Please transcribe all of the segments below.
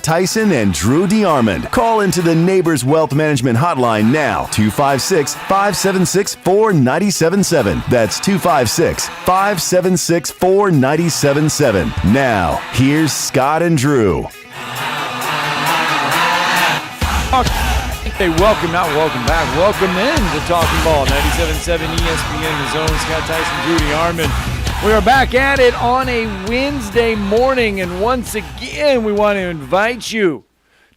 Tyson and Drew DeArmond. Call into the Neighbors Wealth Management Hotline now. 256-576-4977. That's 256-576-4977. Now, here's Scott and Drew. Hey, welcome back. Welcome in to Talkin' Ball, 97.7 ESPN, The Zone. Scott Tyson, Drew DeArmond. We are back at it on a Wednesday morning, and once again, we want to invite you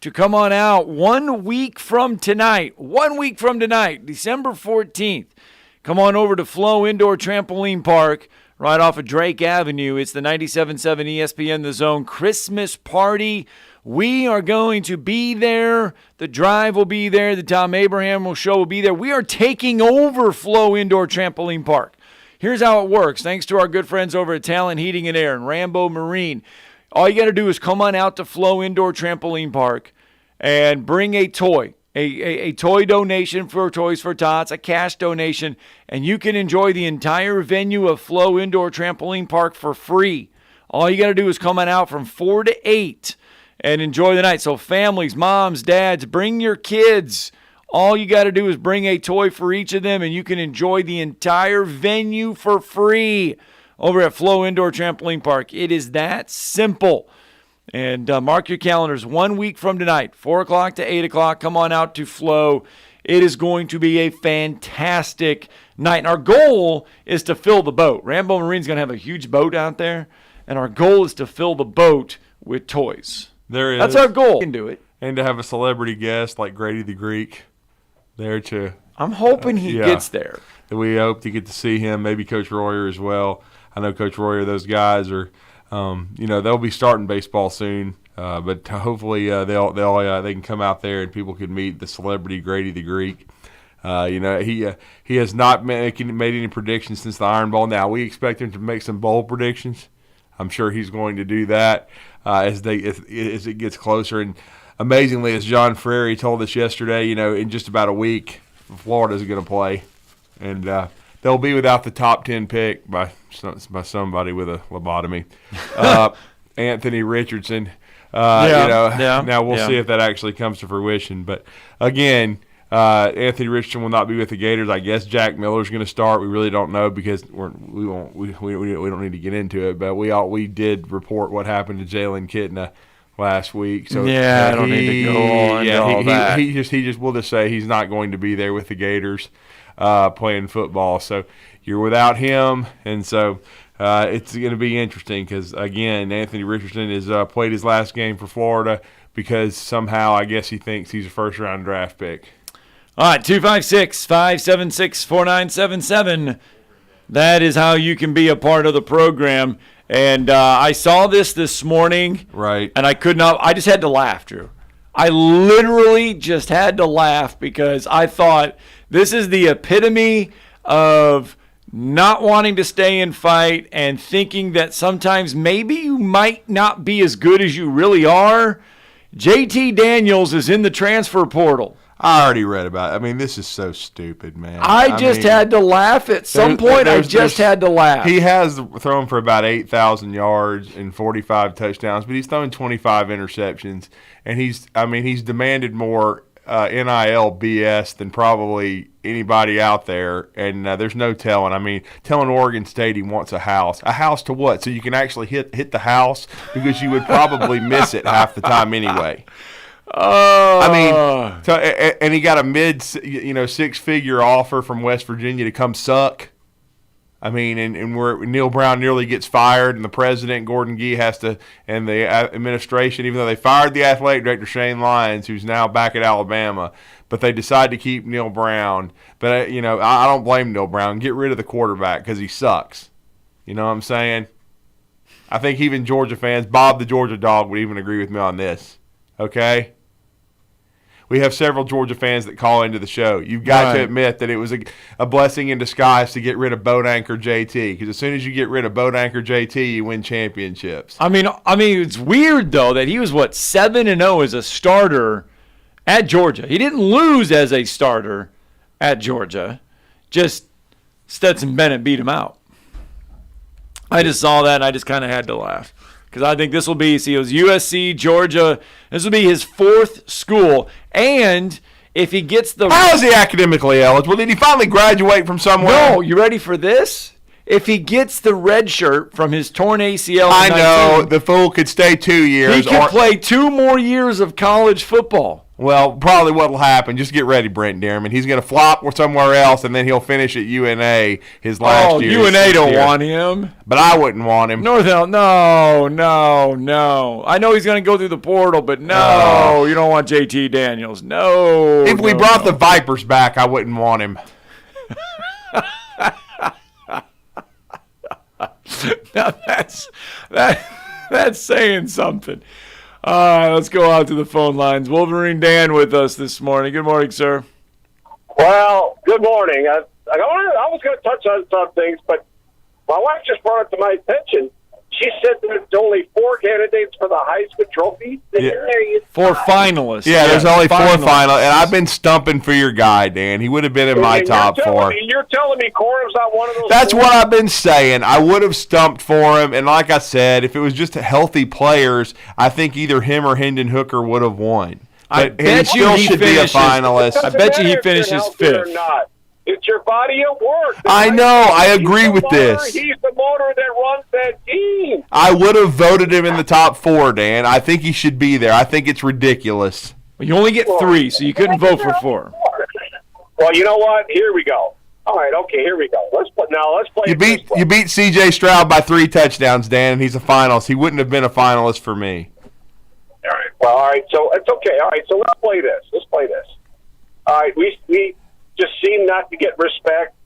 to come on out 1 week from tonight, December 14th. Come on over to Flow Indoor Trampoline Park right off of Drake Avenue. It's the 97.7 ESPN The Zone Christmas party. We are going to be there. The Drive will be there. The Tom Abraham Show will be there. We are taking over Flow Indoor Trampoline Park. Here's how it works. Thanks to our good friends over at Talent Heating and Air and Rambo Marine. All you got to do is come on out to Flow Indoor Trampoline Park and bring a toy. A toy donation for Toys for Tots, a cash donation, and you can enjoy the entire venue of Flow Indoor Trampoline Park for free. All you got to do is come on out from 4 to 8 and enjoy the night. So families, moms, dads, bring your kids. All you got to do is bring a toy for each of them, and you can enjoy the entire venue for free over at Flow Indoor Trampoline Park. It is that simple. And mark your calendars 1 week from tonight, 4 o'clock to 8 o'clock. Come on out to Flow. It is going to be a fantastic night. And our goal is to fill the boat. Rambo Marine's going to have a huge boat out there, and our goal is to fill the boat with toys. There is. That's our goal. We can do it. And to have a celebrity guest like Grady the Greek there to. I'm hoping he gets there. We hope to get to see him, maybe Coach Royer as well. I know Coach Royer, those guys are, they'll be starting baseball soon. But hopefully they can come out there and people can meet the celebrity Grady the Greek. He has not made any predictions since the Iron Bowl. Now we expect him to make some bowl predictions. I'm sure he's going to do that as it gets closer. And amazingly, as John Frary told us yesterday, in just about a week, Florida's going to play, and they'll be without the top 10 pick by somebody with a lobotomy, Anthony Richardson. Now we'll see if that actually comes to fruition. But again, Anthony Richardson will not be with the Gators. I guess Jack Miller's going to start. We really don't know because we don't need to get into it. But we did report what happened to Jalen Kitna last week. So I don't need to go on to all that. He just will just say he's not going to be there with the Gators playing football. So you're without him, and so it's going to be interesting because again, Anthony Richardson has played his last game for Florida because somehow I guess he thinks he's a first-round draft pick. All right, 256-576-4977. That is how you can be a part of the program. And I saw this morning. Right. And I just had to laugh, Drew. I literally just had to laugh because I thought this is the epitome of not wanting to stay and fight and thinking that sometimes maybe you might not be as good as you really are. JT Daniels is in the transfer portal. I already read about it. I mean, this is so stupid, man. I had to laugh at some point. I just had to laugh. He has thrown for about 8,000 yards and 45 touchdowns, but he's thrown 25 interceptions, and he's demanded more NIL BS than probably anybody out there, and there's no telling. I mean, telling Oregon State he wants a house. A house to what? So you can actually hit the house? Because you would probably miss it half the time anyway. Oh, I mean, and he got a six-figure offer from West Virginia to come suck. I mean, and where Neil Brown nearly gets fired, and the president Gordon Gee has to, and the administration, even though they fired the athletic director Shane Lyons, who's now back at Alabama, but they decide to keep Neil Brown. But I don't blame Neil Brown. Get rid of the quarterback because he sucks. You know what I'm saying? I think even Georgia fans, Bob the Georgia Dog, would even agree with me on this. Okay. We have several Georgia fans that call into the show. You've got to admit that it was a blessing in disguise to get rid of boat anchor JT, because as soon as you get rid of boat anchor JT, you win championships. I mean, it's weird though that he was 7-0 as a starter at Georgia. He didn't lose as a starter at Georgia. Just Stetson Bennett beat him out. I just saw that and I just kind of had to laugh because I think this will be, see, it was USC, Georgia. This will be his 4th school. And if he gets the... How is he academically eligible? Did he finally graduate from somewhere? No, you ready for this? If he gets the red shirt from his torn ACL, I know the fool could stay 2 years. He could play 2 more years of college football. Well, probably what will happen. Just get ready, Brent DeArmond. He's going to flop somewhere else, and then he'll finish at UNA his last year. UNA don't want him. But I wouldn't want him. Northell, no. I know he's going to go through the portal, but no, you don't want JT Daniels. No. If we brought the Vipers back, I wouldn't want him. Now that's saying something. Let's go out to the phone lines. Wolverine Dan with us this morning. Good morning, sir. Well, good morning. I was going to touch on some things, but my wife just brought it to my attention. She said there's only 4 candidates for the Heisman Trophy. Yeah. 4 finalists. Yeah, there's only 4 finalists, and I've been stumping for your guy, Dan. He would have been in my top 4. You're telling me Corum's not one of those? That's what I've been saying. I would have stumped for him, and like I said, if it was just healthy players, I think either him or Hendon Hooker would have won. I But bet he you still he should be a finishes- finalist. I bet you he finishes 5th. Or not. It's your body at work. I know. I agree He's the with motor. this. He's the motor that runs that team. I would have voted him in the top 4, Dan. I think he should be there. I think it's ridiculous. You only get 3, so you couldn't vote for 4. Well, you know what? Here we go. All right, okay, here we go. Let's play. You beat C.J. Stroud by 3 touchdowns, Dan, and he's a finalist. He wouldn't have been a finalist for me. All right. Well, all right. So it's okay. All right. So let's play this. All right. We just seem not to get respect.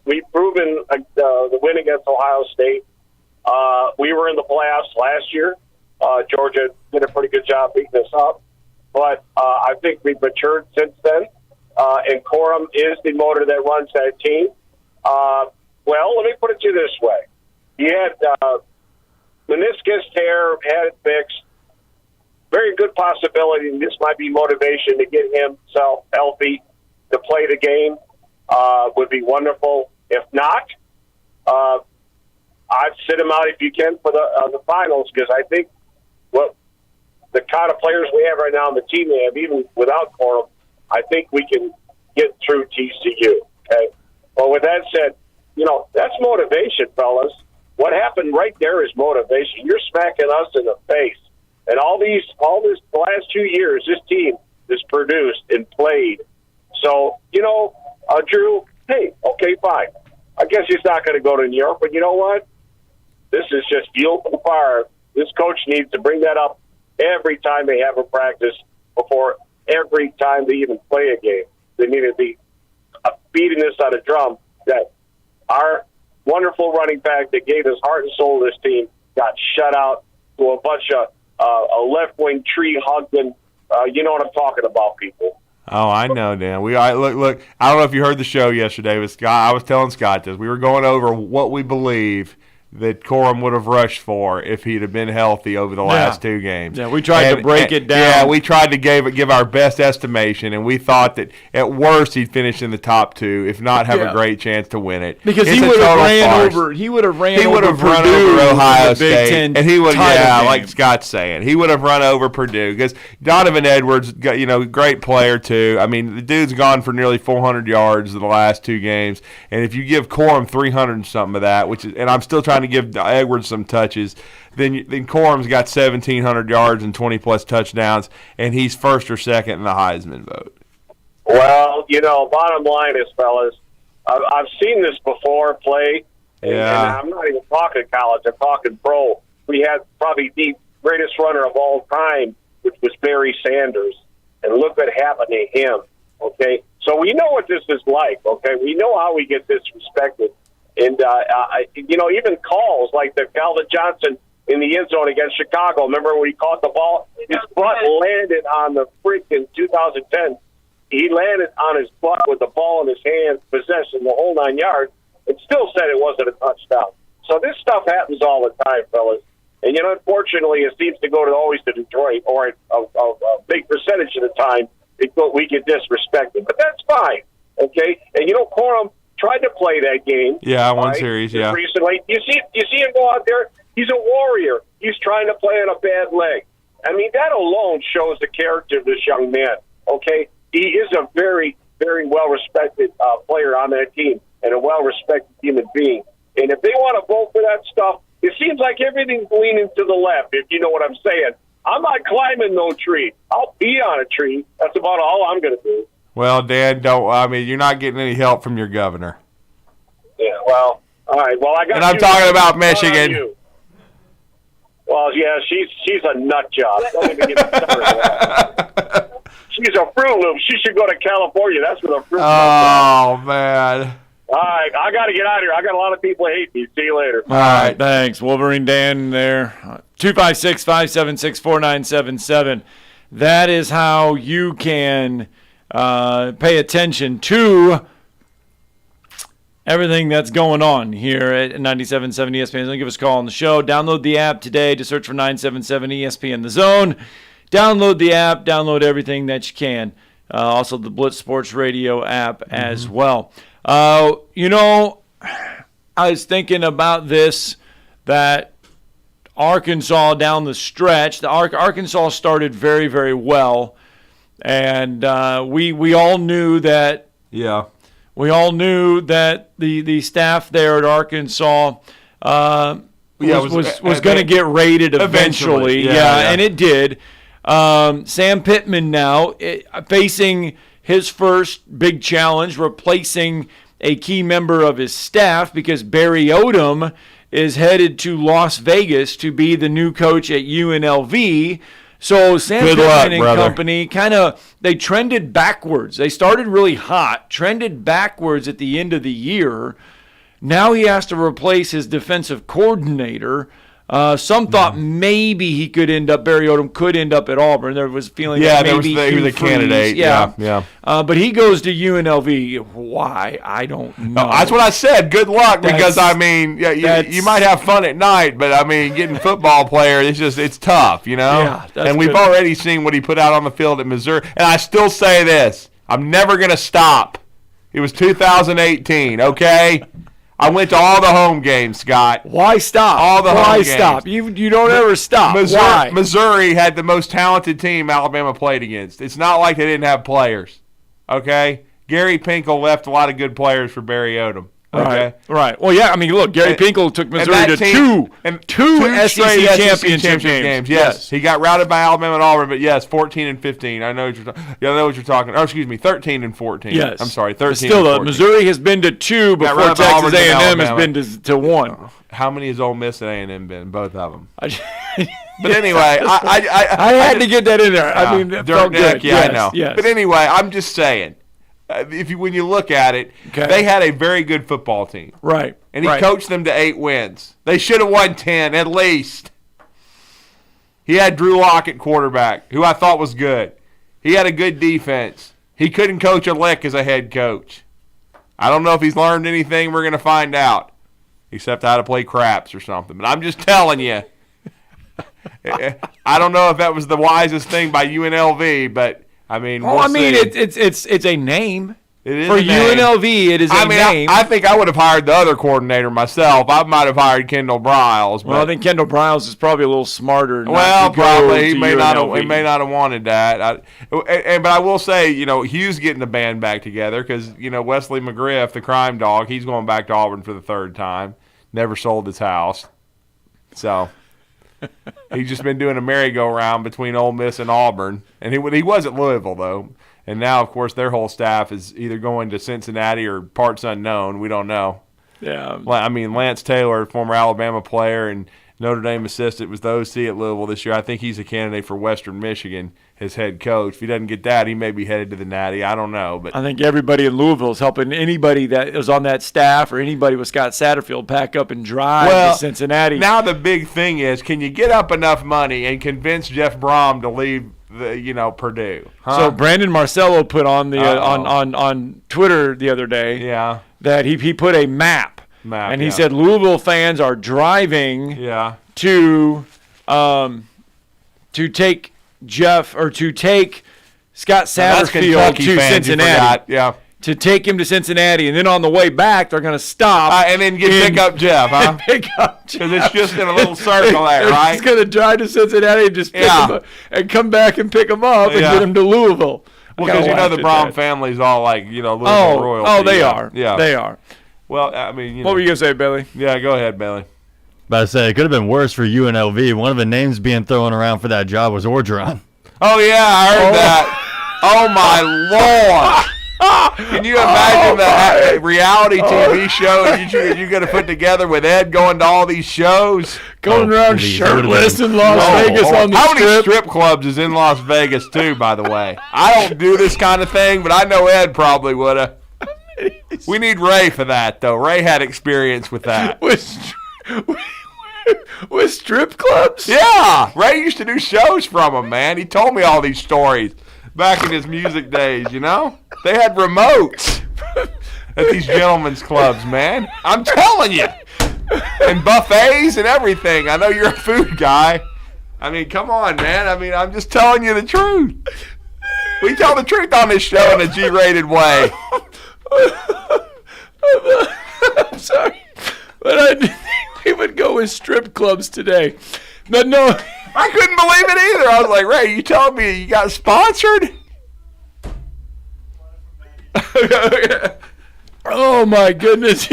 We've proven the win against Ohio State. We were in the playoffs last year. Georgia did a pretty good job beating us up. But I think we've matured since then. And Corum is the motor that runs that team. Well, let me put it to you this way. He had meniscus tear, had it fixed. Very good possibility, and this might be motivation to get himself healthy to play the game. Would be wonderful. If not, I'd sit him out if you can for the finals, because I think what the kind of players we have right now on the team we have, even without Corum, I think we can get through TCU. Okay. Well, with that said, that's motivation, fellas. What happened right there is motivation. You're smacking us in the face, and all this the last 2 years, this team has produced and played. So Drew, hey, okay, fine. I guess he's not going to go to New York, but you know what? This is just fuel for the fire. This coach needs to bring that up every time they have a practice, before every time they even play a game. They need to be beating this on a drum that our wonderful running back that gave his heart and soul to this team got shut out to a bunch of a left-wing tree-hugging. You know what I'm talking about, people. Oh, I know, Dan. Look. I don't know if you heard the show yesterday, but Scott, I was telling Scott this. We were going over what we believe that Corum would have rushed for if he'd have been healthy over the last 2 games. Yeah, we tried to break it down. Yeah, we tried to give our best estimation, and we thought that at worst he'd finish in the top 2, if not have a great chance to win it. Because It's he a would have total ran farce. over. He would have ran He would have run Purdue over Ohio in the Big State, Ten and he would, title game. like Scott's saying, he would have run over Purdue, because Donovan Edwards, great player too. I mean, the dude's gone for nearly 400 yards in the last 2 games, and if you give Corum 300 and something of that, and I'm still trying to give Edwards some touches, then Corum's got 1,700 yards and 20-plus touchdowns, and he's first or second in the Heisman vote. Well, bottom line is, fellas, I've seen this before play, and I'm not even talking college. I'm talking pro. We had probably the greatest runner of all time, which was Barry Sanders, and look what happened to him, okay? So we know what this is like, okay? We know how we get disrespected. And, even calls like the Calvin Johnson in the end zone against Chicago. Remember when he caught the ball? His butt landed on the freaking 2010. He landed on his butt with the ball in his hand, possessing the whole 9 yards, and still said it wasn't a touchdown. So this stuff happens all the time, fellas. And, unfortunately, it seems to go always to Detroit, or a big percentage of the time, we get disrespected. But that's fine, okay? And, Corum tried to play that game. Yeah, one series, yeah. Recently, you see him go out there. He's a warrior. He's trying to play on a bad leg. I mean, that alone shows the character of this young man, okay? He is a very, very well-respected player on that team and a well-respected human being. And if they want to vote for that stuff, it seems like everything's leaning to the left, if you know what I'm saying. I'm not climbing no tree. I'll be on a tree. That's about all I'm going to do. Well, Dan, you're not getting any help from your governor. Yeah, well, all right. Well, I got. And I'm talking about Michigan. Well, yeah, she's a nut job. Don't even get me started on that. She's a Fruit Loop. She should go to California. That's where the Fruit Loops are. Oh, man. All right, I got to get out of here. I got a lot of people hate me. See you later. All right, thanks. Wolverine Dan there. 256-576-4977. That is how you can pay attention to everything that's going on here at 97.7 ESPN. Don't give us a call on the show. Download the app today to search for 977 ESPN The Zone. Download the app. Download everything that you can. Also the Blitz Sports Radio app as well. I was thinking about this, that Arkansas down the stretch, Arkansas started very, very well, and we all knew that. Yeah. We all knew that the staff there at Arkansas was going to get raided eventually. Yeah, and it did. Sam Pittman now facing his first big challenge, replacing a key member of his staff, because Barry Odom is headed to Las Vegas to be the new coach at UNLV. So Sam Pittman and company they trended backwards. They started really hot, trended backwards at the end of the year. Now he has to replace his defensive coordinator. Some thought maybe Barry Odom could end up at Auburn. There was a feeling that maybe he was a candidate. Yeah. But he goes to UNLV. Why? I don't know. No, that's what I said. Good luck, because you might have fun at night, but getting football player, it's tough, Yeah, and we've already seen what he put out on the field at Missouri. And I still say this: I'm never going to stop. It was 2018. Okay. I went to all the home games, Scott. Why stop? All the home games. Why stop? You don't ever stop. Why? Missouri had the most talented team Alabama played against. It's not like they didn't have players. Okay? Gary Pinkel left a lot of good players for Barry Odom. Okay? Right. Well, yeah, look, Gary Pinkel took Missouri to two SEC championship games. Yes. He got routed by Alabama and Auburn, but 14-15. I know what you're talking. Oh, excuse me, 13-14. Yes. I'm sorry, 13. Still, Missouri has been to two before Texas A&M has been to one. How many has Ole Miss and A&M been? Both of them. But anyway, I had to get that in there. It felt good. I know. Yes. But anyway, I'm just saying. When you look at it, they had a very good football team. Right. And he coached them to 8 wins. They should have won 10 at least. He had Drew Lock at quarterback, who I thought was good. He had a good defense. He couldn't coach a lick as a head coach. I don't know if he's learned anything. We're going to find out, except how to play craps or something. But I'm just telling you. I don't know if that was the wisest thing by UNLV, but it's a name. It is for UNLV. It is a name. I think I would have hired the other coordinator myself. I might have hired Kendall Briles. Well, I think Kendall Briles is probably a little smarter. Probably he may not have wanted that. But I will say, Hugh's getting the band back together because Wesley McGriff, the crime dog, he's going back to Auburn for the third time. Never sold his house, so. He's just been doing a merry-go-round between Ole Miss and Auburn. And he was at Louisville, though. And now, of course, their whole staff is either going to Cincinnati or parts unknown. We don't know. Yeah. Lance Taylor, former Alabama player and Notre Dame assistant, was the OC at Louisville this year. I think he's a candidate for Western Michigan as head coach. If he doesn't get that, he may be headed to the Natty. I don't know. But I think everybody in Louisville is helping anybody that was on that staff or anybody with Scott Satterfield pack up and drive to Cincinnati. Now the big thing is, can you get up enough money and convince Jeff Brom to leave Purdue? Huh? So Brandon Marcello put on the on Twitter the other day that he put a map and he said Louisville fans are driving to take Jeff or to take Scott Satterfield to Cincinnati. to take him to Cincinnati, and then on the way back they're going to stop and then pick up Jeff, huh? Pick up Jeff. Because it's just in a little circle there, right? He's going to drive to Cincinnati and just pick him up and come back and pick him up and get him to Louisville. Well, because the Braun family's all like, Louisville royalty. Oh, they are. Yeah, they are. Well, I mean, what were you going to say, Billy? Yeah, go ahead, Billy. But I say it could have been worse for UNLV. One of the names being thrown around for that job was Orgeron. Oh yeah, I heard that. Oh my Lord! Can you imagine the reality TV show you're going to put together with Ed going to all these shows? Going around shirtless in Las Vegas on the How strip. many strip clubs is in Las Vegas, too, by the way? I don't do this kind of thing, but I know Ed probably would have. We need Ray for that, though. Ray had experience with that. With strip clubs? Yeah. Ray used to do shows from them, man. He told me all these stories back in his music days, They had remotes at these gentlemen's clubs, man. I'm telling you. And buffets and everything. I know you're a food guy. I mean, come on, man. I mean, I'm just telling you the truth. We tell the truth on this show in a G-rated way. I'm sorry, but I didn't think we would go with strip clubs today. But no, I couldn't believe it either. I was like, Ray, you telling me you got sponsored? Oh my goodness!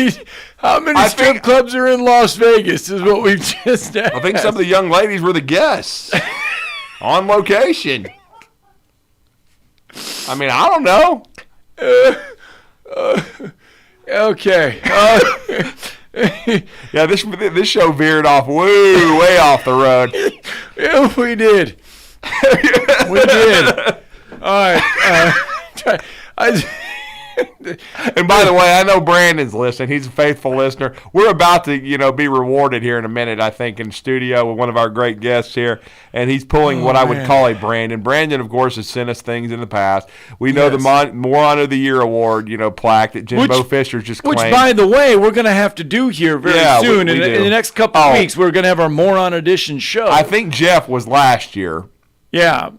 How many strip clubs are in Las Vegas? Is what we've just asked. I think some of the young ladies were the guests on location. I mean, I don't know. Okay. Yeah, this show veered off way off the road. Yeah, we did. We did. All right. And by the way, I know Brandon's listening. He's a faithful listener. We're about to, be rewarded here in a minute, I think, in studio with one of our great guests here. And he's pulling what I would call a Brandon. Brandon, of course, has sent us things in the past. We know the Moron of the Year award, plaque that Jimbo Fisher's just claimed. Which, by the way, we're going to have to do here very soon. In the next couple of weeks, we're going to have our Moron Edition show. I think Jeff was last year. Yeah.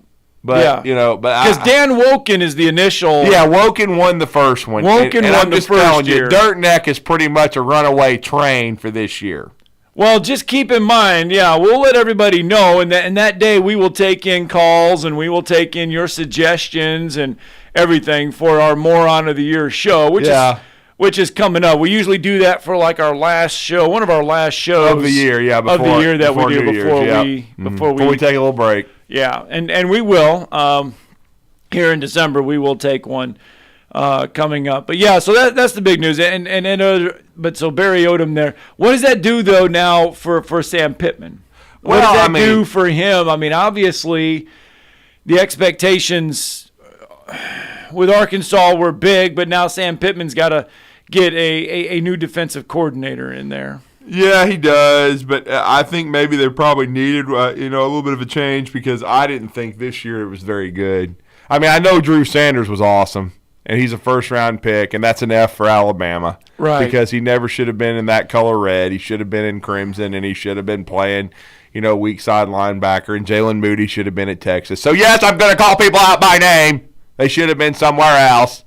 But, because Dan Woken is the initial. Yeah, Woken won the first one. Woken won the first year. Dirt Neck is pretty much a runaway train for this year. Well, just keep in mind, we'll let everybody know, and that day we will take in calls and we will take in your suggestions and everything for our Moron of the Year show, which is coming up. We usually do that for like our last show, one of our last shows of the year, before we take a little break. Yeah, and we will here in December. We will take one coming up. But so that's the big news. But so Barry Odom there. What does that do though now for Sam Pittman? What does that do for him? I mean, obviously the expectations with Arkansas were big, but now Sam Pittman's got to get a new defensive coordinator in there. Yeah, he does, but I think maybe they probably needed, a little bit of a change because I didn't think this year it was very good. I mean, I know Drew Sanders was awesome, and he's a first-round pick, and that's an F for Alabama. Right. Because he never should have been in that color red. He should have been in crimson, and he should have been playing, weak side linebacker, and Jalen Moody should have been at Texas. So, yes, I'm going to call people out by name. They should have been somewhere else.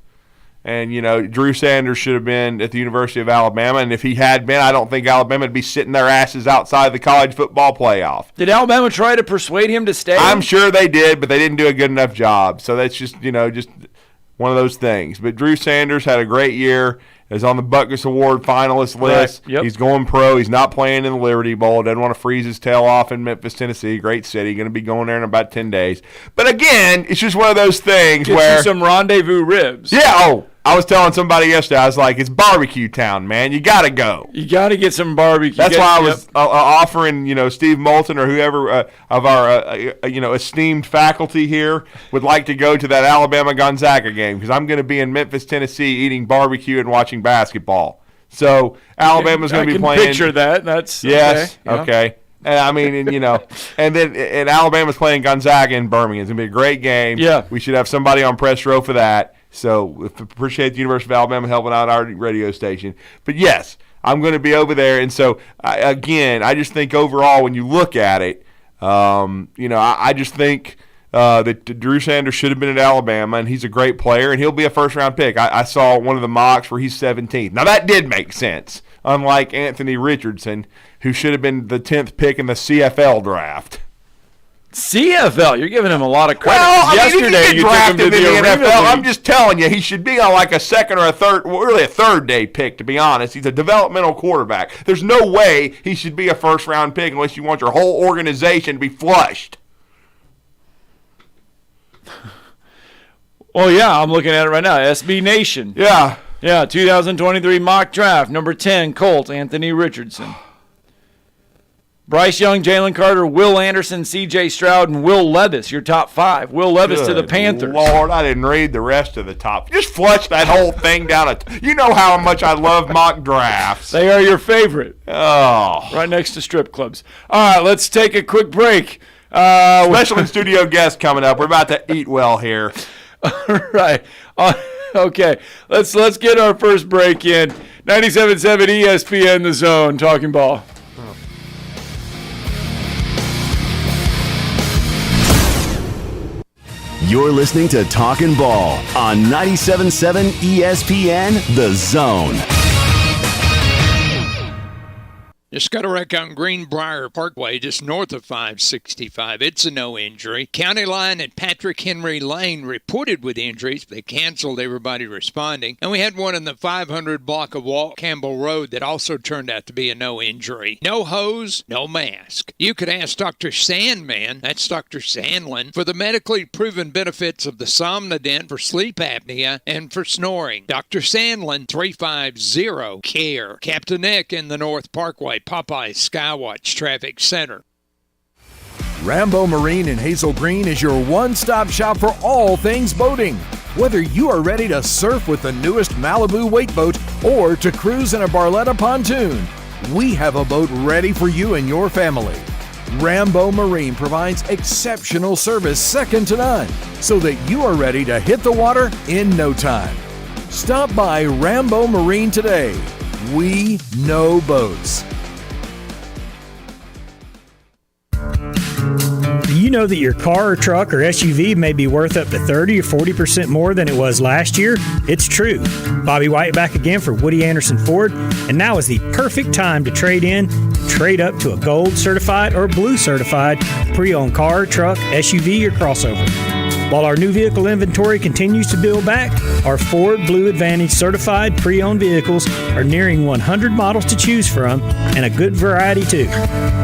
And, Drew Sanders should have been at the University of Alabama. And if he had been, I don't think Alabama would be sitting their asses outside the college football playoff. Did Alabama try to persuade him to stay? I'm sure they did, but they didn't do a good enough job. So that's just, just one of those things. But Drew Sanders had a great year. Is on the Butkus Award finalist list. Right. Yep. He's going pro. He's not playing in the Liberty Bowl. Doesn't want to freeze his tail off in Memphis, Tennessee. Great city. Going to be going there in about 10 days. But again, it's just one of those things Get you some rendezvous ribs. Yeah, I was telling somebody yesterday, I was like, it's barbecue town, man. You got to go. You got to get some barbecue. That's why I was offering, Steve Moulton or whoever of our, esteemed faculty here would like to go to that Alabama-Gonzaga game because I'm going to be in Memphis, Tennessee eating barbecue and watching basketball. So Alabama's going to be playing. I can picture that. That's yes, okay. And I mean, and Alabama's playing Gonzaga in Birmingham. It's going to be a great game. Yeah. We should have somebody on press row for that. So appreciate the University of Alabama helping out our radio station. But, yes, I'm going to be over there. And so, I just think overall when you look at it, I just think that Drew Sanders should have been at Alabama, and he's a great player, and he'll be a first-round pick. I saw one of the mocks where he's 17th. Now, that did make sense, unlike Anthony Richardson, who should have been the 10th pick in the CFL draft. CFL, you're giving him a lot of credit. Well, Yesterday, you took him to the NFL. I'm just telling you, he should be on like a second or a third, well, really a third-day pick, to be honest. He's a developmental quarterback. There's no way he should be a first-round pick unless you want your whole organization to be flushed. Well, yeah, I'm looking at it right now. SB Nation. Yeah. Yeah, 2023 mock draft, number 10, Colt, Anthony Richardson. Bryce Young, Jalen Carter, Will Anderson, C.J. Stroud, and Will Levis, your top 5. Will Levis to the Panthers. Lord, I didn't read the rest of the top. Just flush that whole thing down. You know how much I love mock drafts. They are your favorite. Oh. Right next to strip clubs. All right, let's take a quick break. Special in-studio guest coming up. We're about to eat well here. All right. Okay, let's get our first break in. 97.7 ESPN, The Zone, Talking Ball. You're listening to Talkin' Ball on 97.7 ESPN, The Zone. Just got a wreck on Greenbrier Parkway, just north of 565. It's a no injury. County line at Patrick Henry Lane reported with injuries. They canceled everybody responding. And we had one in the 500 block of Walt Campbell Road that also turned out to be a no injury. No hose, no mask. You could ask Dr. Sandman, that's Dr. Sandlin, for the medically proven benefits of the Somnodent for sleep apnea and for snoring. Dr. Sandlin, 350-CARE. Captain Nick in the North Parkway. Popeye Skywatch Traffic Center. Rambo Marine in Hazel Green is your one-stop shop for all things boating. Whether you are ready to surf with the newest Malibu wake boat or to cruise in a Barletta pontoon, we have a boat ready for you and your family. Rambo Marine provides exceptional service second to none so that you are ready to hit the water in no time. Stop by Rambo Marine today. We know boats. Do you know that your car or truck or SUV may be worth up to 30 or 40% more than it was last year? It's true. Bobby White back again for Woody Anderson Ford, and now is the perfect time to trade in, trade up to a gold certified or blue certified pre-owned car, truck, SUV, or crossover. While our new vehicle inventory continues to build back, our Ford Blue Advantage certified pre-owned vehicles are nearing 100 models to choose from, and a good variety too.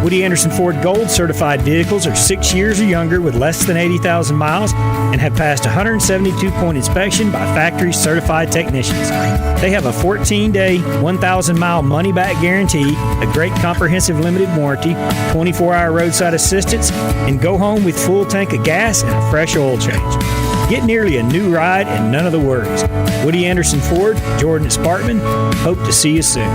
Woody Anderson Ford Gold certified vehicles are 6 years or younger with less than 80,000 miles and have passed 172-point inspection by factory certified technicians. They have a 14-day, 1,000-mile money-back guarantee, a great comprehensive limited warranty, 24-hour roadside assistance, and go home with full tank of gas and a fresh oil change. Get nearly a new ride and none of the worries. Woody Anderson Ford, Jordan Spartman. Hope to see you soon.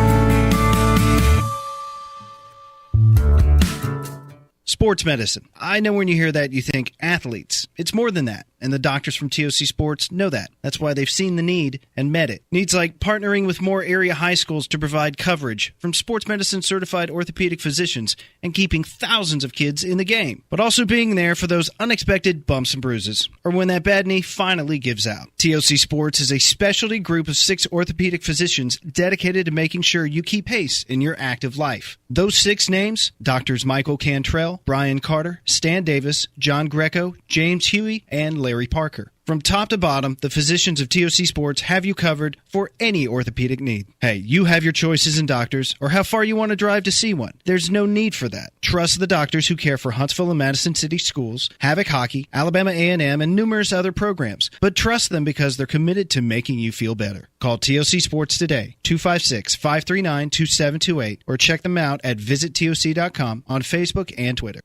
Sports medicine. I know when you hear that, you think athletes. It's more than that, and the doctors from TOC Sports know that. That's why they've seen the need and met it. Needs like partnering with more area high schools to provide coverage from sports medicine certified orthopedic physicians and keeping thousands of kids in the game. But also being there for those unexpected bumps and bruises, or when that bad knee finally gives out. TOC Sports is a specialty group of 6 orthopedic physicians dedicated to making sure you keep pace in your active life. Those 6 names, Doctors Michael Cantrell, Brian Carter, Stan Davis, John Greco, James Huey, and Larry Parker. From top to bottom, the physicians of TOC Sports have you covered for any orthopedic need. Hey, you have your choices in doctors or how far you want to drive to see one. There's no need for that. Trust the doctors who care for Huntsville and Madison City schools, Havoc Hockey, Alabama A&M, and numerous other programs. But trust them because they're committed to making you feel better. Call TOC Sports today, 256-539-2728, or check them out at visittoc.com on Facebook and Twitter.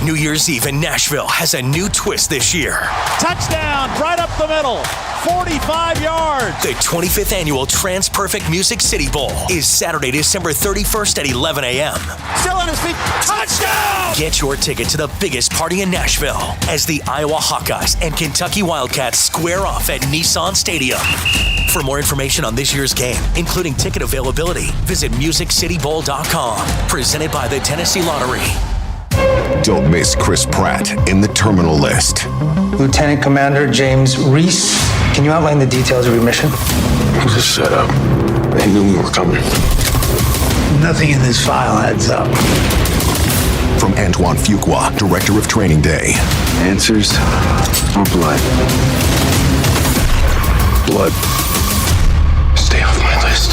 New Year's Eve in Nashville has a new twist this year. Touchdown, right up the middle, 45 yards. The 25th annual Trans-Perfect Music City Bowl is Saturday, December 31st at 11 a.m. Still on his feet, touchdown! Get your ticket to the biggest party in Nashville as the Iowa Hawkeyes and Kentucky Wildcats square off at Nissan Stadium. For more information on this year's game, including ticket availability, visit MusicCityBowl.com. Presented by the Tennessee Lottery. Don't miss Chris Pratt in The Terminal List. Lieutenant Commander James Reese, can you outline the details of your mission? It was a setup. They knew we were coming. Nothing in this file adds up. From Antoine Fuqua, director of Training Day. Answers or blood? Blood. Stay off my list.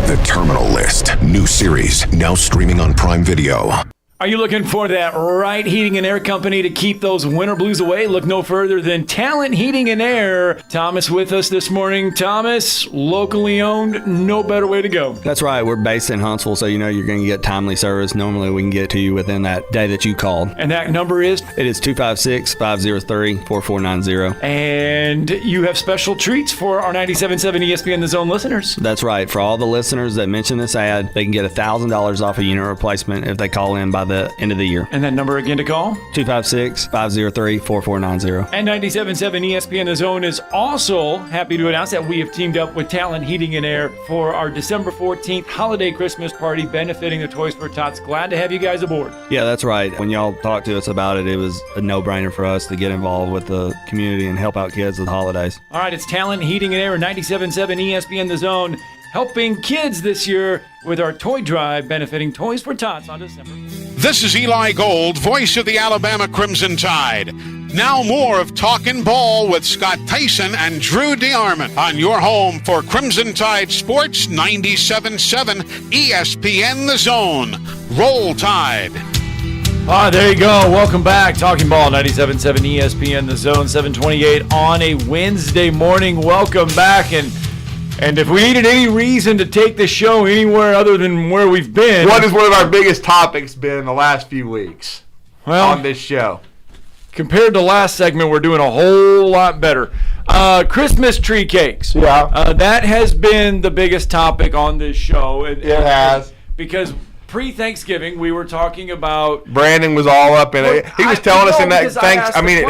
The Terminal List. New series, now streaming on Prime Video. Are you looking for that right heating and air company to keep those winter blues away? Look no further than Talent Heating and Air. Thomas with us this morning. Thomas, locally owned, no better way to go. That's right. We're based in Huntsville, so you know you're going to get timely service. Normally we can get to you within that day that you called. And that number is? It is 256-503-4490. And you have special treats for our 97.7 ESPN The Zone listeners. That's right. For all the listeners that mention this ad, they can get $1,000 off a unit replacement if they call in by the end of the year. And that number again to call? 256-503-4490. And 97.7 ESPN The Zone is also happy to announce that we have teamed up with Talent Heating and Air for our December 14th holiday Christmas party benefiting the Toys for Tots. Glad to have you guys aboard. Yeah, that's right. When y'all talked to us about it, it was a no-brainer for us to get involved with the community and help out kids with the holidays. All right, it's Talent Heating and Air and 97.7 ESPN The Zone, helping kids this year with our toy drive benefiting Toys for Tots on December. This is Eli Gold, voice of the Alabama Crimson Tide. Now more of Talkin' Ball with Scott Theisen and Drew DeArmond on your home for Crimson Tide Sports 97.7 ESPN The Zone. Roll Tide. There you go. Welcome back. Talking Ball, 97.7 ESPN The Zone, 7:28 on a Wednesday morning. Welcome back. And if we needed any reason to take the show anywhere other than where we've been. What is one of our biggest topics been in the last few weeks on this show? Compared to last segment, we're doing a whole lot better. Christmas tree cakes. Yeah. That has been the biggest topic on this show. It has. Because pre-Thanksgiving, we were talking about... Brandon was all up in it. He was telling us at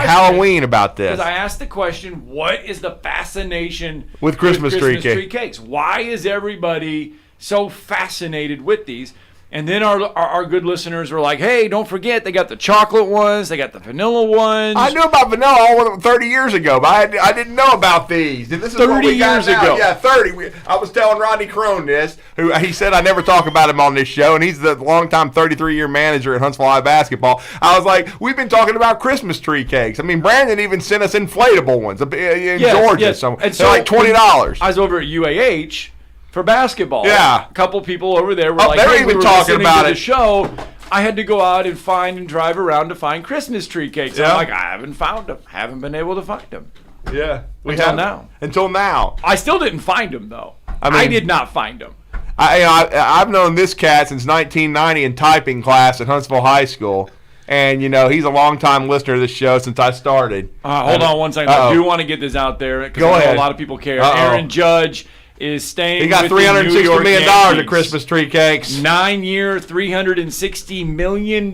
Halloween about this. Because I asked the question, what is the fascination with Christmas tree cakes? Why is everybody so fascinated with these? And then our good listeners were like, hey, don't forget, they got the chocolate ones, they got the vanilla ones. I knew about vanilla all 30 years ago, but I didn't know about these. And this is 30 what we got years now. ago. Yeah, 30. I was telling Rodney Crone this, who he said I never talk about him on this show, and he's the longtime 33-year manager at Huntsville High basketball. I was like, we've been talking about Christmas tree cakes. I mean, Brandon even sent us inflatable ones in Georgia. Yes. So and they're like $20. I was over at UAH for basketball. Yeah. A couple people over there were they were even we were talking about the show. I had to go out and find and drive around to find Christmas tree cakes. Yeah. I'm like, I haven't found them. Haven't been able to find them. Yeah. Until now. I still didn't find them, though. I did not find them. I've known this cat since 1990 in typing class at Huntsville High School. And, he's a longtime listener to this show since I started. Hold on one second. I do want to get this out there because I know a lot of people care. Aaron Judge is staying. He got $360 million at Christmas tree cakes. 9-year, $360 million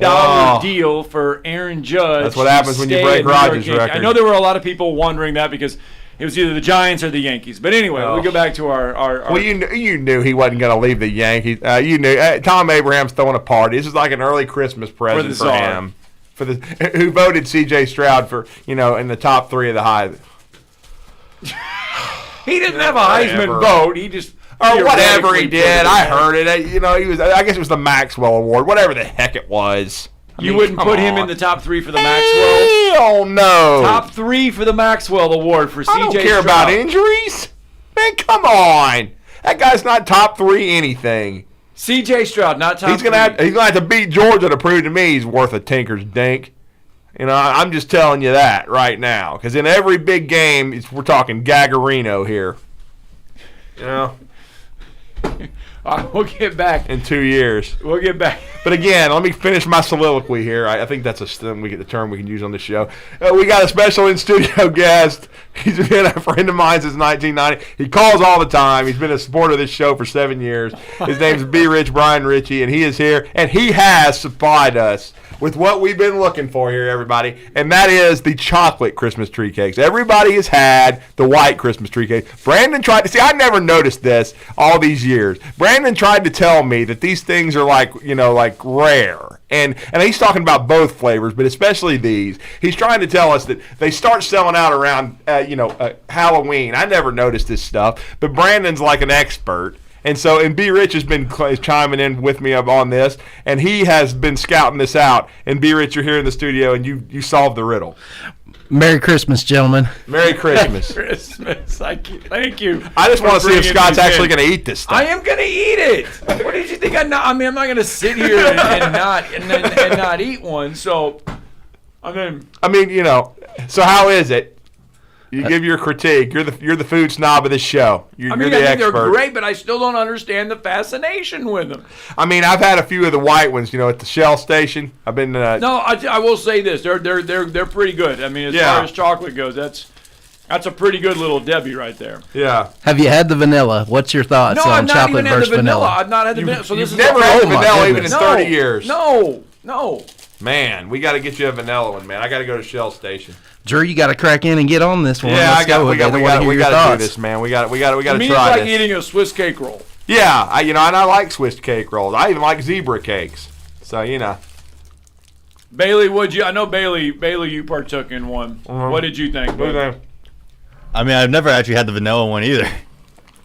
deal for Aaron Judge. That's what happens when you break Rodgers' record. I know there were a lot of people wondering that because it was either the Giants or the Yankees. But anyway, we go back to our Well, you knew he wasn't going to leave the Yankees. You knew Tom Abraham's throwing a party. This is like an early Christmas present for him. Who voted C.J. Stroud for in the top 3 of the high. He didn't have a Heisman vote. He just whatever he did. I heard it. He was. I guess it was the Maxwell Award, whatever the heck it was. You wouldn't put him in the top 3 for the Maxwell? Hell no. Top 3 for the Maxwell Award for C.J. I don't care about injuries. Man, come on. That guy's not top 3 anything. C.J. Stroud, not top 3. He's gonna have to beat Georgia to prove to me he's worth a tinker's dink. I'm just telling you that right now. Because in every big game, we're talking Gagarino here. We'll get back. In 2 years. We'll get back. But again, let me finish my soliloquy here. I think that's the term we can use on the show. We got a special in-studio guest. He's been a friend of mine since 1990. He calls all the time. He's been a supporter of this show for 7 years. His name's B. Rich, Brian Ritchie, and he is here. And he has supplied us with what we've been looking for here, everybody, and that is the chocolate Christmas tree cakes. Everybody has had the white Christmas tree cake. Brandon tried to see. I never noticed this all these years. Brandon tried to tell me that these things are like rare, and he's talking about both flavors, but especially these. He's trying to tell us that they start selling out around Halloween. I never noticed this stuff, but Brandon's like an expert. And B. Rich has been chiming in with me on this, and he has been scouting this out. And B. Rich, you're here in the studio, and you solved the riddle. Merry Christmas, gentlemen. Merry Christmas. Merry Christmas. Thank you. I just want to see if Scott's actually going to eat this stuff. I am going to eat it. What did you think? I'm not going to sit here and not eat one. So, So how is it? You give your critique. You're the food snob of this show. You're the I think expert. they're great, but I still don't understand the fascination with them. I mean, I've had a few of the white ones, at the Shell station. I've been. No, I will say this: they're pretty good. I mean, as far as chocolate goes, that's a pretty good little Debbie right there. Yeah. Have you had the vanilla? What's your thoughts on chocolate versus vanilla? I've not had the vanilla. So this is never had the vanilla even in 30 years. No. Man, we got to get you a vanilla one, man. I got to go to Shell station. Drew, you got to crack in and get on this one. Yeah, we got to do this, man. We got to try it's like eating a Swiss cake roll. Yeah, and I like Swiss cake rolls. I even like zebra cakes. So Bailey, I know Bailey, you partook in one. Mm-hmm. What did you think? I mean, I've never actually had the vanilla one either,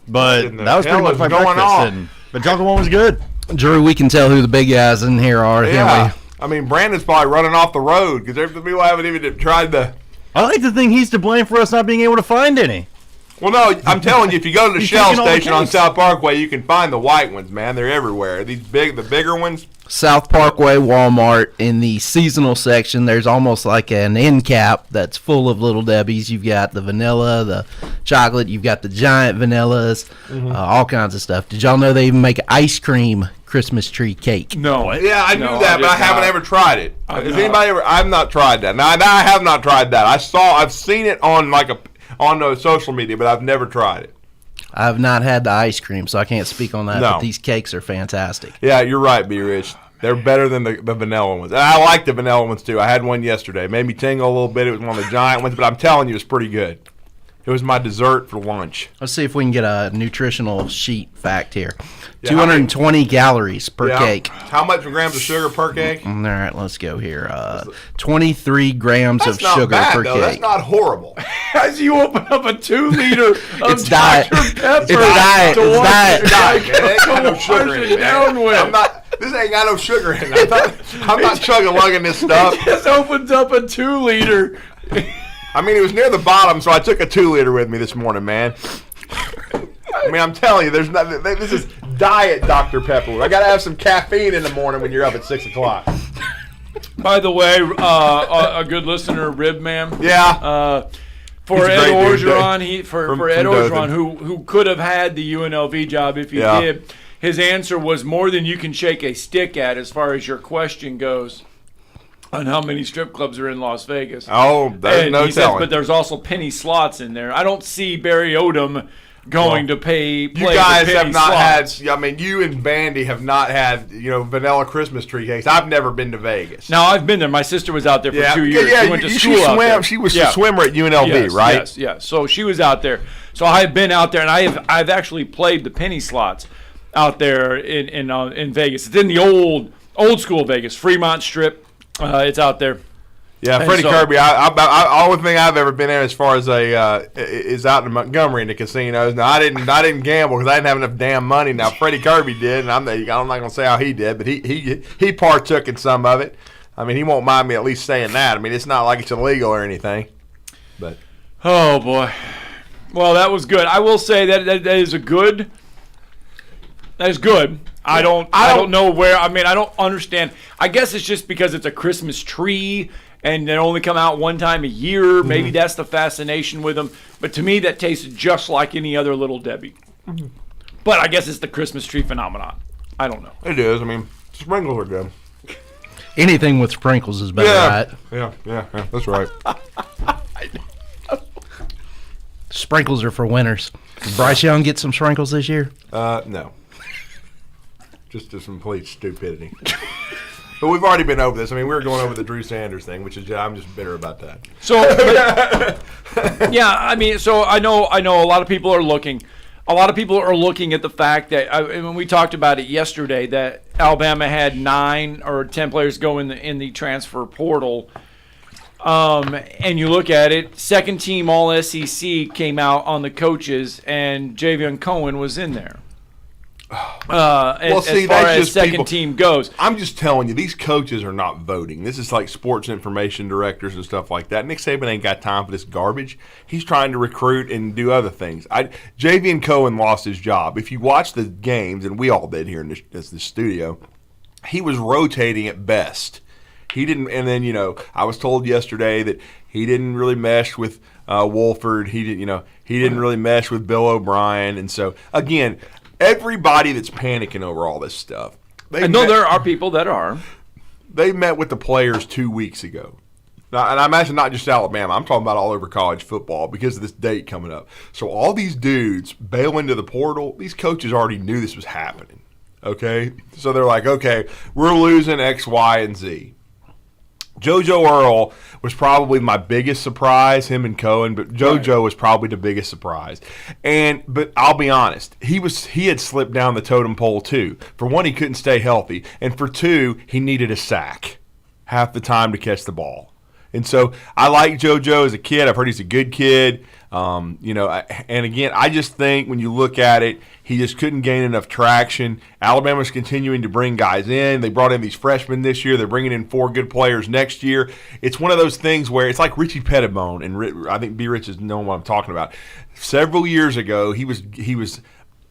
but that was pretty much my breakfast. The chocolate one was good. Drew, we can tell who the big guys in here are, can't we? I mean, Brandon's probably running off the road because there's the people haven't even tried the. I like to think he's to blame for us not being able to find any. Well, no, I'm telling you, if you go to the Shell station on South Parkway, you can find the white ones, man. They're everywhere. The bigger ones. South Parkway, Walmart, in the seasonal section, there's almost like an end cap that's full of Little Debbies. You've got the vanilla, the chocolate, you've got the giant vanillas, all kinds of stuff. Did y'all know they even make ice cream Christmas tree cake? No. Yeah, I knew that, but I haven't ever tried it. Has anybody ever? I've not tried that. Now I have not tried that. I've seen it on on social media, but I've never tried it. I've not had the ice cream, so I can't speak on that, but these cakes are fantastic. Yeah, you're right, B. Rich. They're better than the vanilla ones. And I like the vanilla ones, too. I had one yesterday. It made me tingle a little bit. It was one of the giant ones, but I'm telling you, it's pretty good. It was my dessert for lunch. Let's see if we can get a nutritional sheet fact here. 220 calories per cake. How much grams of sugar per cake? All right, let's go here. 23 grams of sugar per cake. That's not horrible. As you open up a 2-liter of it's diet. Dr. Pepper. It's diet. It's diet. It ain't got no sugar in it. This ain't got no sugar in it. I'm not chugging this stuff. It just opens up a 2-liter. I mean, it was near the bottom, so I took a 2-liter with me this morning, man. I mean, I'm telling you, this is diet Dr. Pepper. I got to have some caffeine in the morning when you're up at 6 o'clock. By the way, a good listener, Ribman. Yeah. For Ed Orgeron, for Ed Orgeron, who could have had the UNLV job if he did, his answer was more than you can shake a stick at as far as your question goes on how many strip clubs are in Las Vegas. Oh, there's no telling. But there's also penny slots in there. I don't see Barry Odom going to play. You guys have not had. I mean, you and Bandy have not had vanilla Christmas tree cakes. I've never been to Vegas. No, I've been there. My sister was out there for 2 years. Yeah, she went to school out there. She was a swimmer at UNLV, right? Yes. So she was out there. So I've been out there, and I've actually played the penny slots out there in Vegas. It's in the old school Vegas, Fremont Strip. It's out there. Yeah, Freddie Kirby. I only thing I've ever been there as far as is out in Montgomery in the casinos. Now I didn't gamble because I didn't have enough damn money. Now Freddie Kirby did, and I'm not going to say how he did, but he partook in some of it. I mean, he won't mind me at least saying that. I mean, it's not like it's illegal or anything. But oh boy, well that was good. I will say that is a good. That is good. I don't know where. I mean, I don't understand. I guess it's just because it's a Christmas tree and they only come out one time a year. Mm-hmm. Maybe that's the fascination with them. But to me, that tastes just like any other Little Debbie. Mm-hmm. But I guess it's the Christmas tree phenomenon. I don't know. It is. I mean, sprinkles are good. Anything with sprinkles is better, right? Yeah, that's right. Sprinkles are for winners. Did Bryce Young get some sprinkles this year? No. Just complete stupidity. But we've already been over this. I mean, we were going over the Drew Sanders thing, which is I'm just bitter about that. So, yeah, I mean, so I know a lot of people are looking. A lot of people are looking at the fact that when we talked about it yesterday, that Alabama had 9 or 10 players go in the transfer portal. And you look at it, second team All SEC came out on the coaches, and Javion Cohen was in there. As far as second team goes. I'm just telling you, these coaches are not voting. This is like sports information directors and stuff like that. Nick Saban ain't got time for this garbage. He's trying to recruit and do other things. Javion Cohen lost his job. If you watch the games, and we all did here in the studio, he was rotating at best. He didn't, and then I was told yesterday that he didn't really mesh with Wolford. He didn't really mesh with Bill O'Brien, and so again. Everybody that's panicking over all this stuff. I know there are people that are. They met with the players 2 weeks ago. Now, and I imagine not just Alabama. I'm talking about all over college football because of this date coming up. So all these dudes bail into the portal. These coaches already knew this was happening. Okay? So they're like, okay, we're losing X, Y, and Z. JoJo Earl was probably my biggest surprise, him and Cohen, but JoJo was probably the biggest surprise. But I'll be honest, he had slipped down the totem pole too. For one, he couldn't stay healthy, and for two, he needed a sack half the time to catch the ball. And so I like JoJo as a kid. I've heard he's a good kid. And again, I just think when you look at it, he just couldn't gain enough traction. Alabama's continuing to bring guys in. They brought in these freshmen this year. They're bringing in 4 good players next year. It's one of those things where it's like Richie Pettibone, and I think B. Rich is knowing what I'm talking about. Several years ago, he was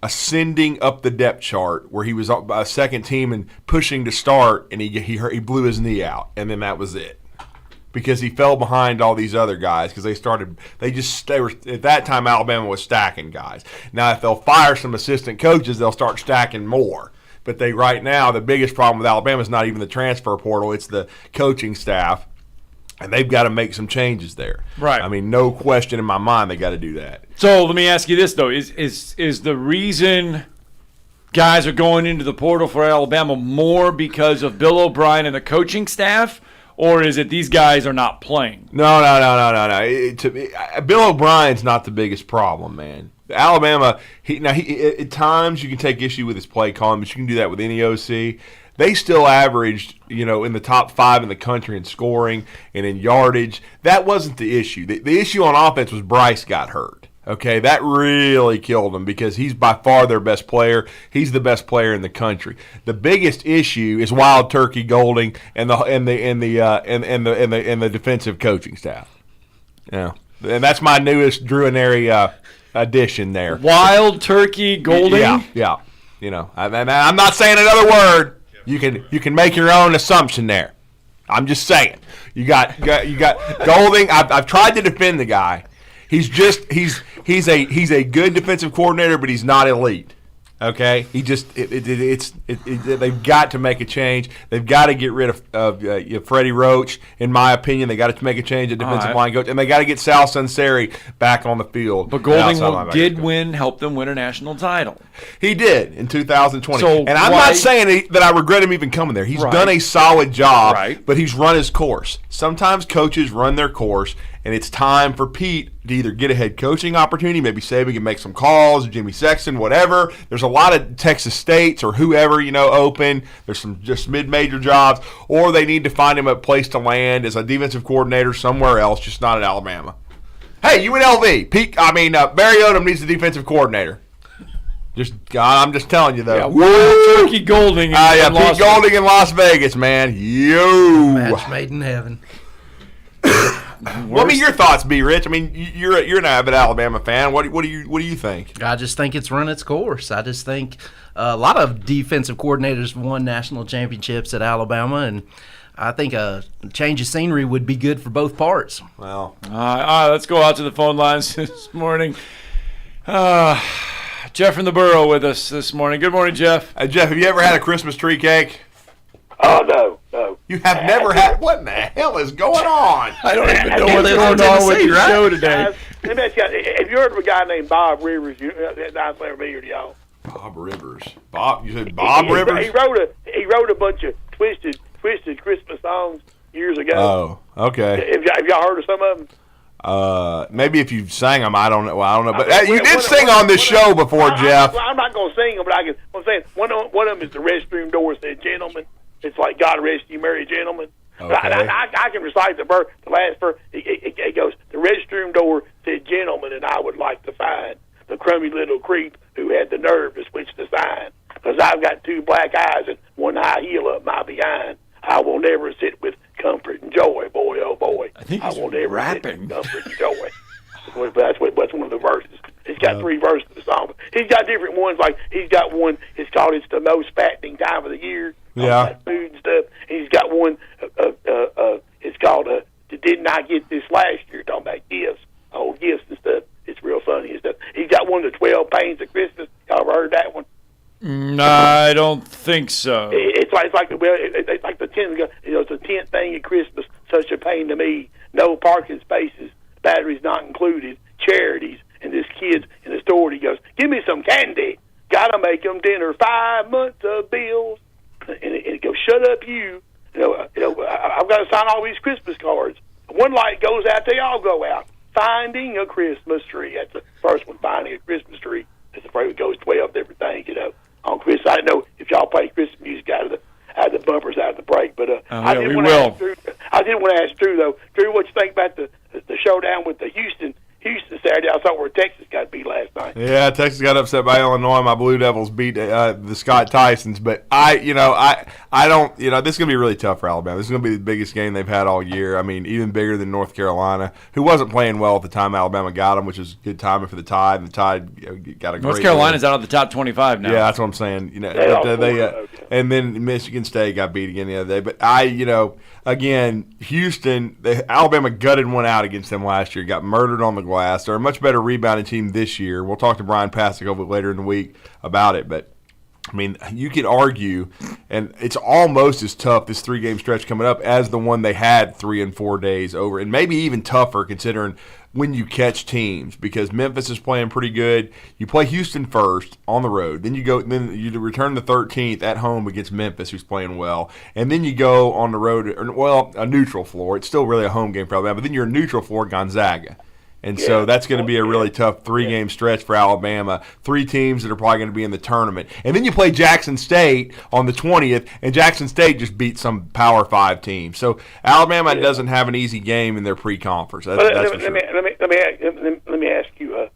ascending up the depth chart where he was a second team and pushing to start, and he blew his knee out, and then that was it. Because he fell behind all these other guys because they were at that time Alabama was stacking guys. Now if they'll fire some assistant coaches, they'll start stacking more. But right now the biggest problem with Alabama is not even the transfer portal, it's the coaching staff. And they've got to make some changes there. Right. I mean, no question in my mind they got to do that. So let me ask you this though: is the reason guys are going into the portal for Alabama more because of Bill O'Brien and the coaching staff? Or is it these guys are not playing? No. Bill O'Brien's not the biggest problem, man. Alabama, at times you can take issue with his play calling, but you can do that with any OC. They still averaged, in the top 5 in the country in scoring and in yardage. That wasn't the issue. The issue on offense was Bryce got hurt. Okay, that really killed him because he's by far their best player. He's the best player in the country. The biggest issue is Wild Turkey Golding and the defensive coaching staff. Yeah, and that's my newest Druinary addition there. Wild Turkey Golding. Yeah. I'm not saying another word. You can make your own assumption there. I'm just saying. You got Golding. I've tried to defend the guy. He's a good defensive coordinator, but he's not elite. Okay, he just they've got to make a change. They've got to get rid of Freddie Roach. In my opinion, they got to make a change at defensive line coach, and they got to get Sal Sunseri back on the field. But Golding help them win a national title. He did in 2020, and I'm not saying that I regret him even coming there. He's done a solid job, but he's run his course. Sometimes coaches run their course, and it's time for Pete to either get a head coaching opportunity, maybe Saban can make some calls, Jimmy Sexton, whatever. There's a lot of Texas States or whoever, open. There's some just mid-major jobs, or they need to find him a place to land as a defensive coordinator somewhere else, just not at Alabama. Hey, UNLV, Barry Odom needs a defensive coordinator. I'm just telling you, though. Yeah, Wild Turkey Golding. Pete Golding in Las Vegas, man. Match made in heaven. What are your thoughts, B. Rich? I mean, you're an avid Alabama fan. What do you think? I just think it's run its course. I just think a lot of defensive coordinators won national championships at Alabama, and I think a change of scenery would be good for both parts. Well, all right, let's go out to the phone lines this morning. Jeff from the Borough with us this morning. Good morning, Jeff. Jeff, have you ever had a Christmas tree cake? Oh, no. You have never had? What in the hell is going on? I don't even know what's going on with your show today. If you heard of a guy named Bob Rivers, that's not familiar to y'all. Bob Rivers. You said Bob Rivers? He wrote a bunch of twisted twisted Christmas songs years ago. Oh, okay. Have y'all heard of some of them? Maybe if you sang them, I don't know. Well, I don't know, but you did sing on this show before, Jeff. I'm not going to sing them, but I'm saying one of them is the restroom door said "Gentlemen." It's like God rest you, merry gentlemen. Okay. I can recite the last verse. It goes, the restroom door said "Gentlemen," and I would like to find the crummy little creep who had the nerve to switch the sign. Because I've got 2 black eyes and 1 high heel up my behind. I will never sit with comfort and joy, boy, oh boy. I think he's will never rapping. sit with comfort and joy. That's one of the verses. He's got 3 verses of the song. He's got different ones. Like he's got one. It's called "It's the Most Fattening Time of the Year." Yeah. Food and stuff. And he's got one. It's called "Didn't I Get This Last Year?" Talking about gifts, old gifts and stuff. It's real funny and stuff. He's got one of the 12 Pains of Christmas. Y'all ever heard that one? I don't think so. It's like the 10th. It's the 10th thing at Christmas. Such a pain to me. No parking spaces, batteries not included, charities, and this kid in the store. He goes, "Give me some candy. Gotta make them dinner. 5 months of bills." And it goes, "Shut up, you. I've got to sign all these Christmas cards. One light goes out, they all go out. Finding a Christmas tree." That's the first one. Finding a Christmas tree. That's the first. It goes 12 different things. On Christmas, I don't know if y'all play Christmas music out of the bumpers out of the break, but I did want to ask Drew though. Drew, what you think about the showdown with the Houston Saturday? I saw where Texas got beat last night. Yeah, Texas got upset by Illinois. My Blue Devils beat the Scott Tysons, but I don't. This is going to be really tough for Alabama. This is going to be the biggest game they've had all year. I mean, even bigger than North Carolina, who wasn't playing well at the time Alabama got them, which was good timing for the Tide. And the Tide got a North great Carolina's win. out of the top 25 now. Yeah, that's what I'm saying. And then Michigan State got beat again the other day. But again, Houston, Alabama gutted one out against them last year. Got murdered on the glass. They're a much better rebounding team this year. We'll talk to Brian Pasek a little bit later in the week about it. But, I mean, you could argue, and it's almost as tough, this 3-game stretch coming up, as the one they had 3 and 4 days over. And maybe even tougher considering when you catch teams, because Memphis is playing pretty good. You play Houston first on the road. Then you return the 13th at home against Memphis, who's playing well. And then you go on the road, a neutral floor. It's still really a home game for Alabama. But then you're a neutral floor, Gonzaga. And so that's going to be a really tough 3-game stretch for Alabama. 3 teams that are probably going to be in the tournament. And then you play Jackson State on the 20th, and Jackson State just beat some Power 5 team. So Alabama doesn't have an easy game in their pre-conference. That's for sure. Let me ask you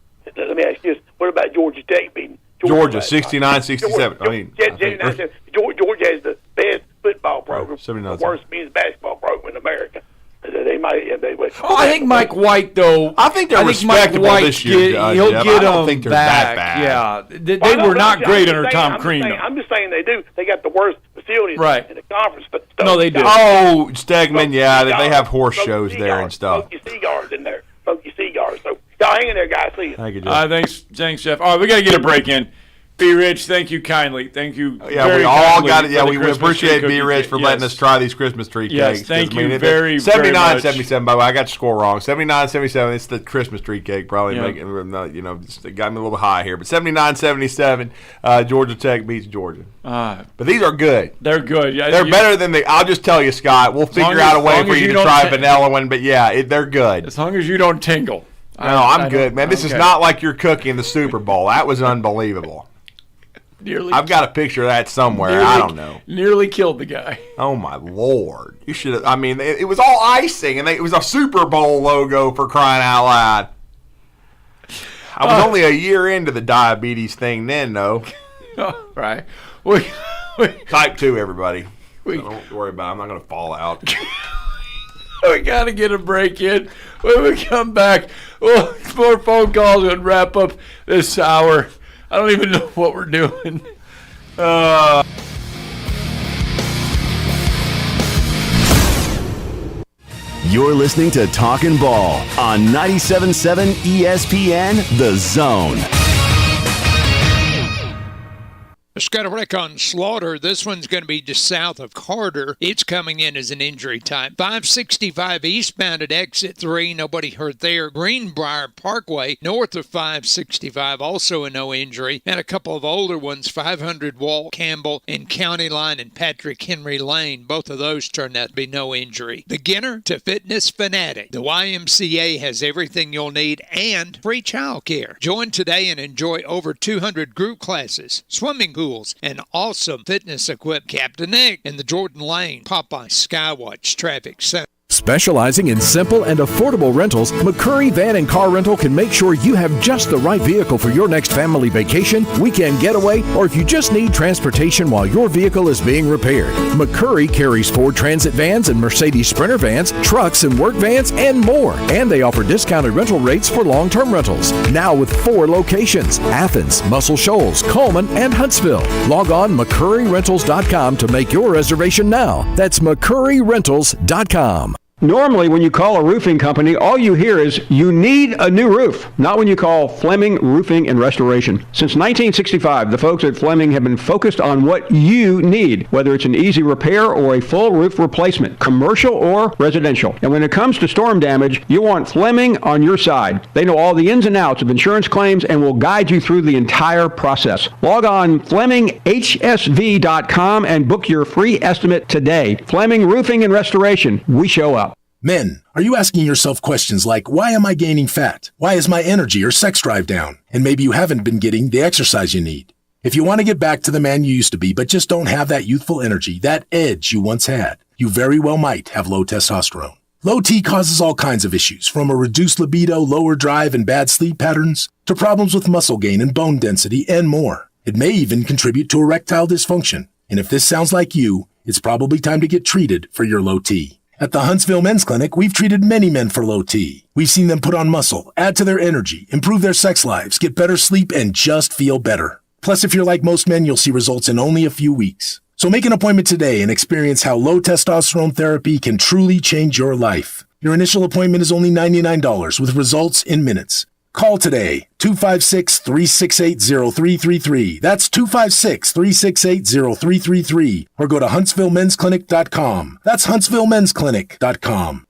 this. What about Georgia Tech beating Georgia 69-67. Georgia has the best football program, the worst men's basketball program in America. I think Mike White, though. I think they're respectable this year. He'll get them think they're back. that bad. Yeah, they were not great under Tom Crean. I'm just saying they do. They got the worst facilities in the conference. But no, they do. Oh, Stegman, they have horse shows there and stuff. Smoky cigars in there. Smoky cigars. So y'all hang in there, guys. See you. Thank you, Jeff. Thanks, Jeff. All right, we got to get a break in. B. Rich, thank you kindly. Thank you. Yeah, we all got it. Yeah, we appreciate B. Rich for letting us try these Christmas tree cakes. Yes, thank you very, 79-77, by the way. I got the score wrong. 79-77. It's the Christmas tree cake. Probably just got me a little high here. But 79-77, Georgia Tech beats Georgia. But these are good. They're good. Yeah, they're better than I'll just tell you, Scott. We'll figure out a way for you to try vanilla one. But yeah, they're good. As long as you don't tingle. No, I'm good, man. This is not like you're cooking the Super Bowl. That was unbelievable. I've got a picture of that somewhere. I don't know. Nearly killed the guy. Oh, my Lord. You should have. I mean, it was all icing, and it was a Super Bowl logo, for crying out loud. I was only a year into the diabetes thing then, though. Right. Type 2, everybody. So don't worry about it. I'm not going to fall out. We got to get a break in. When we come back, more phone calls and wrap up this hour. I don't even know what we're doing. You're listening to Talkin' Ball on 97.7 ESPN, The Zone. It's got a wreck on Slaughter. This one's going to be just south of Carter. It's coming in as an injury type. 565 eastbound at exit 3. Nobody hurt there. Greenbrier Parkway north of 565. Also a no injury. And a couple of older ones. 500 Walt Campbell and County Line and Patrick Henry Lane. Both of those turned out to be no injury. Beginner to fitness fanatic. The YMCA has everything you'll need and free child care. Join today and enjoy over 200 group classes, swimming pools, and awesome fitness equipped. Captain Nick in the Jordan Lane Popeye Skywatch Traffic Center. Specializing in simple and affordable rentals, McCurry Van and Car Rental can make sure you have just the right vehicle for your next family vacation, weekend getaway, or if you just need transportation while your vehicle is being repaired. McCurry carries Ford Transit vans and Mercedes Sprinter vans, trucks and work vans, and more. And they offer discounted rental rates for long-term rentals. Now with 4 locations: Athens, Muscle Shoals, Coleman, and Huntsville. Log on McCurryRentals.com to make your reservation now. That's McCurryRentals.com. Normally, when you call a roofing company, all you hear is, you need a new roof. Not when you call Fleming Roofing and Restoration. Since 1965, the folks at Fleming have been focused on what you need, whether it's an easy repair or a full roof replacement, commercial or residential. And when it comes to storm damage, you want Fleming on your side. They know all the ins and outs of insurance claims and will guide you through the entire process. Log on FlemingHSV.com and book your free estimate today. Fleming Roofing and Restoration. We show up. Men, are you asking yourself questions like, why am I gaining fat? Why is my energy or sex drive down? And maybe you haven't been getting the exercise you need. If you want to get back to the man you used to be, but just don't have that youthful energy, that edge you once had, you very well might have low testosterone. Low T causes all kinds of issues, from a reduced libido, lower drive, and bad sleep patterns, to problems with muscle gain and bone density, and more. It may even contribute to erectile dysfunction. And if this sounds like you, it's probably time to get treated for your low T. At the Huntsville Men's Clinic, we've treated many men for low T. We've seen them put on muscle, add to their energy, improve their sex lives, get better sleep, and just feel better. Plus, if you're like most men, you'll see results in only a few weeks. So make an appointment today and experience how low testosterone therapy can truly change your life. Your initial appointment is only $99 with results in minutes. Call today, 256-368-0333. That's 256-368-0333. Or go to HuntsvilleMen'sClinic.com. That's HuntsvilleMen'sClinic.com.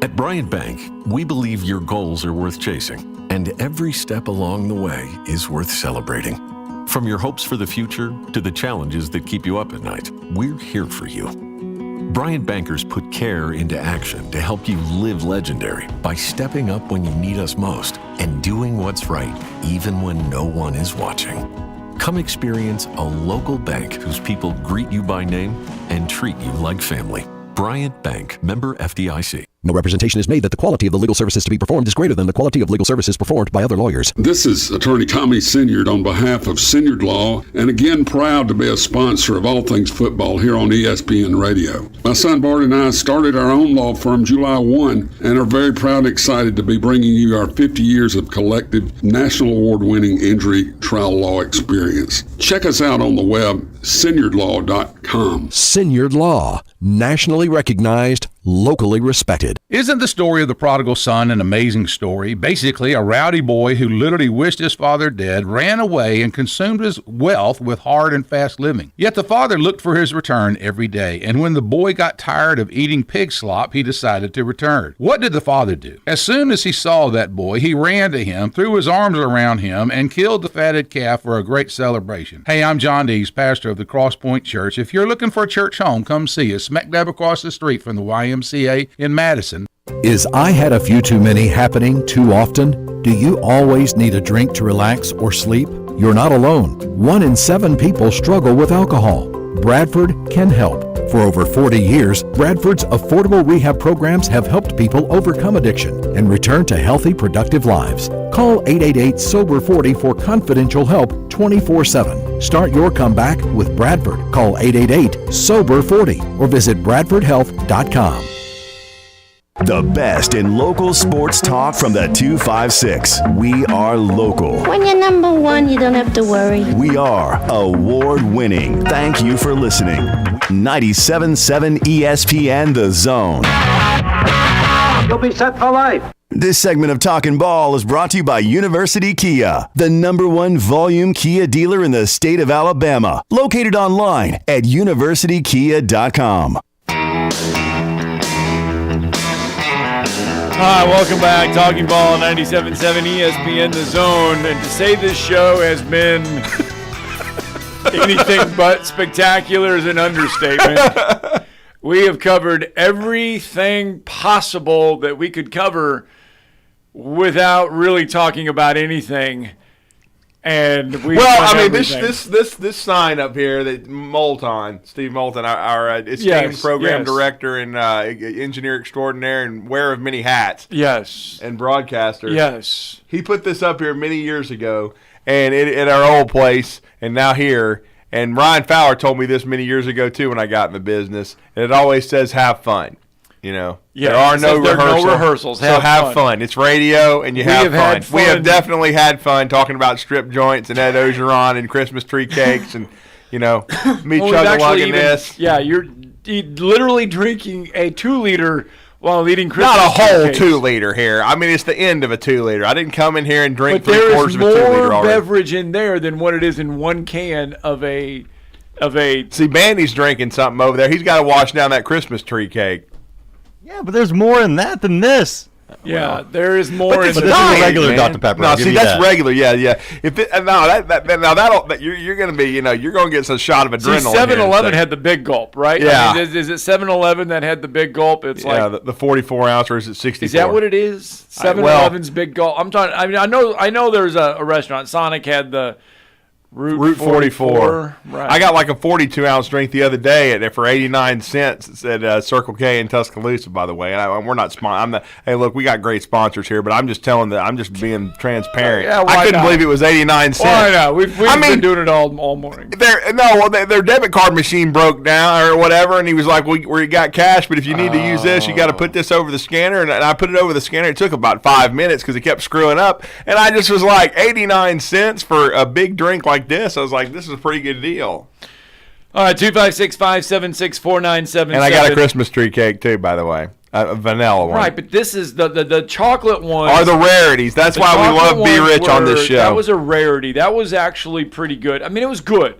At Bryant Bank, we believe your goals are worth chasing, and every step along the way is worth celebrating. From your hopes for the future to the challenges that keep you up at night, we're here for you. Bryant Bankers put care into action to help you live legendary by stepping up when you need us most and doing what's right even when no one is watching. Come experience a local bank whose people greet you by name and treat you like family. Bryant Bank, member FDIC. No representation is made that the quality of the legal services to be performed is greater than the quality of legal services performed by other lawyers. This is Attorney Tommy Sinyard on behalf of Sinyard Law, and again proud to be a sponsor of all things football here on ESPN Radio. My son Bart and I started our own law firm July 1 and are very proud and excited to be bringing you our 50 years of collective national award-winning injury trial law experience. Check us out on the web, sinyardlaw.com. Sinyard Law, nationally recognized, locally respected. Isn't the story of the prodigal son an amazing story? Basically, a rowdy boy who literally wished his father dead ran away and consumed his wealth with hard and fast living. Yet the father looked for his return every day, and when the boy got tired of eating pig slop, he decided to return. What did the father do? As soon as he saw that boy, he ran to him, threw his arms around him, and killed the fatted calf for a great celebration. Hey, I'm John Dees, pastor of the Cross Point Church. If you're looking for a church home, come see us, smack dab across the street from the YMCA in Madison. Is I had a few too many happening too often? Do you always need a drink to relax or sleep? You're not alone. 1 in 7 people struggle with alcohol. Bradford can help. For over 40 years, Bradford's affordable rehab programs have helped people overcome addiction and return to healthy, productive lives. Call 888-SOBER40 for confidential help 24/7. Start your comeback with Bradford. Call 888-SOBER40 or visit bradfordhealth.com. The best in local sports talk from the 256. We are local. When you're number one, you don't have to worry. We are award-winning. Thank you for listening. 97.7 ESPN The Zone. You'll be set for life. This segment of Talkin' Ball is brought to you by University Kia, the #1 volume Kia dealer in the state of Alabama. Located online at universitykia.com. Hi, welcome back. Talking Ball, 97.7 ESPN The Zone. And to say this show has been anything but spectacular is an understatement. We have covered everything possible that we could cover without really talking about anything. And this sign up here that Steve Moulton, our esteemed program director and engineer extraordinaire and wearer of many hats, and broadcaster, he put this up here many years ago, and at our old place, and now here. And Ryan Fowler told me this many years ago too when I got in the business, and it always says "Have fun." There are no rehearsals. So have fun. It's radio, and you have fun. We have definitely had fun talking about strip joints and Ed Ogeron and Christmas tree cakes, and me chug-a-lugging this. Yeah, you're literally drinking a 2-liter while eating Christmas Not a whole cakes. 2-liter here. I mean, it's the end of a 2-liter. I didn't come in here and drink but 3/4 of a 2-liter already. there is more beverage in there than what it is in one can of a. See, Bandy's drinking something over there. He's got to wash down that Christmas tree cake. Yeah, but there's more in that than this. Yeah, there is more. But this is a regular Dr. Pepper. No, see, that's regular. Yeah. If it, you're going to be, you're going to get some shot of adrenaline. See, 7-Eleven had the big gulp, right? Yeah. I mean, is it 7-Eleven that had the big gulp? It's like the 44 ounce, or is it 64? Is that what it is? 7-Eleven's big gulp. I'm talking. I mean, I know. There's a restaurant. Sonic had the Route 44. Right. I got like a 42 ounce drink the other day for 89 cents at Circle K in Tuscaloosa, by the way. And we're not hey, look, we got great sponsors here, but I'm just telling I'm just being transparent. I couldn't believe it was 89 cents. Why not? We've been doing it all morning. Their debit card machine broke down or whatever, and he was like, "We got cash, but if you need to use this, you got to put this over the scanner." And I put it over the scanner. It took about 5 minutes because it kept screwing up, and I just was like, 89 cents for a big drink like this. I was like, this is a pretty good deal. All right, 256-576-4977. And I got a Christmas tree cake too, by the way, a vanilla one. Right, but this is the chocolate one. Are the rarities. That's why we love Be Rich on this show. That was a rarity. That was actually pretty good. I mean, it was good.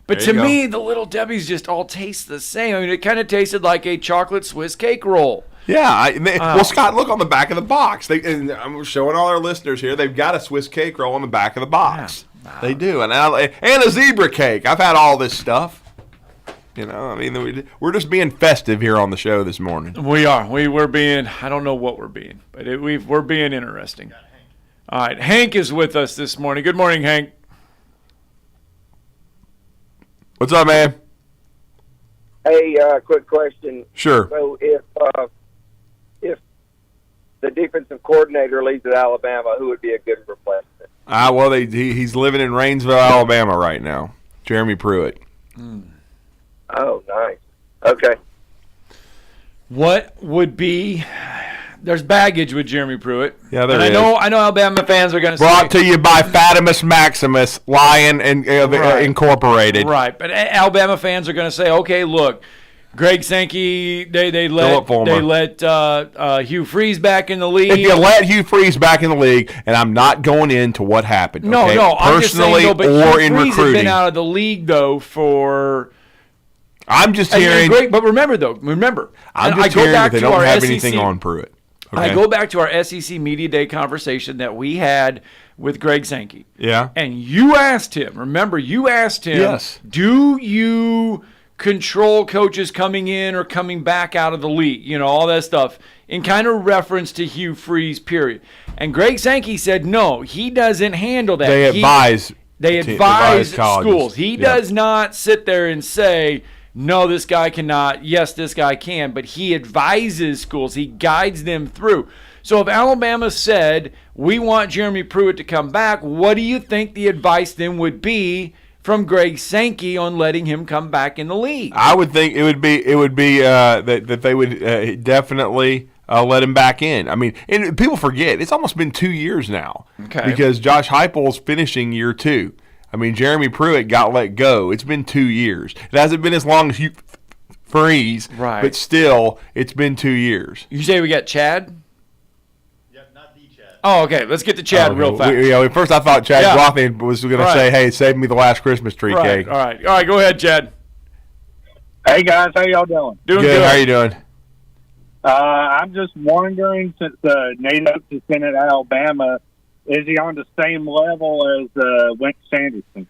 But to me, the Little Debbie's just all taste the same. I mean, it kind of tasted like a chocolate Swiss cake roll. Yeah. Well, Scott, look on the back of the box. And I'm showing all our listeners here. They've got a Swiss cake roll on the back of the box. Yeah. They do, and a zebra cake. I've had all this stuff. I mean, we're just being festive here on the show this morning. We are. We're being. I don't know what we're being, but we're being interesting. All right, Hank is with us this morning. Good morning, Hank. What's up, man? Hey, quick question. Sure. So if the defensive coordinator leaves at Alabama, who would be a good replacement? Well, he's living in Rainsville, Alabama right now. Jeremy Pruitt. Oh, nice. Okay. What would be? There's baggage with Jeremy Pruitt. Yeah, there is. I know Alabama fans are going to say. Brought to you by Fatimus Maximus, Lion and Incorporated. Right, but Alabama fans are going to say, okay, look, Greg Sankey, they let Hugh Freeze back in the league. If you let Hugh Freeze back in the league, and I'm not going into what happened, no, I'm just saying, personally but or Hugh in Freeze recruiting. Has been out of the league though for. I'm just hearing. But remember, I'm just hearing that they don't have anything on Pruitt. Okay. I go back to our SEC Media Day conversation that we had with Greg Sankey. Yeah. And you asked him. Yes. Do you control coaches coming in or coming back out of the league, all that stuff, in kind of reference to Hugh Freeze, period. And Greg Sankey said, no, he doesn't handle that. They advise schools. He does not sit there and say, no, this guy cannot, yes, this guy can, but he advises schools. He guides them through. So if Alabama said, we want Jeremy Pruitt to come back, what do you think the advice then would be from Greg Sankey on letting him come back in the league? I would think it would be that they would definitely let him back in. I mean, and people forget it's almost been 2 years now. Okay. Because Josh Heupel's finishing year 2. I mean, Jeremy Pruitt got let go. It's been 2 years. It hasn't been as long as Hugh Freeze, right? But still, it's been 2 years. You say we got Chad? Oh, okay. Let's get to Chad real fast. First I thought Chad Gothney was going to say, hey, save me the last Christmas tree cake. All right, go ahead, Chad. Hey, guys. How y'all doing? Doing good. How you doing? I'm just wondering, since Nate Oates has been at Alabama, is he on the same level as Wink Sanderson?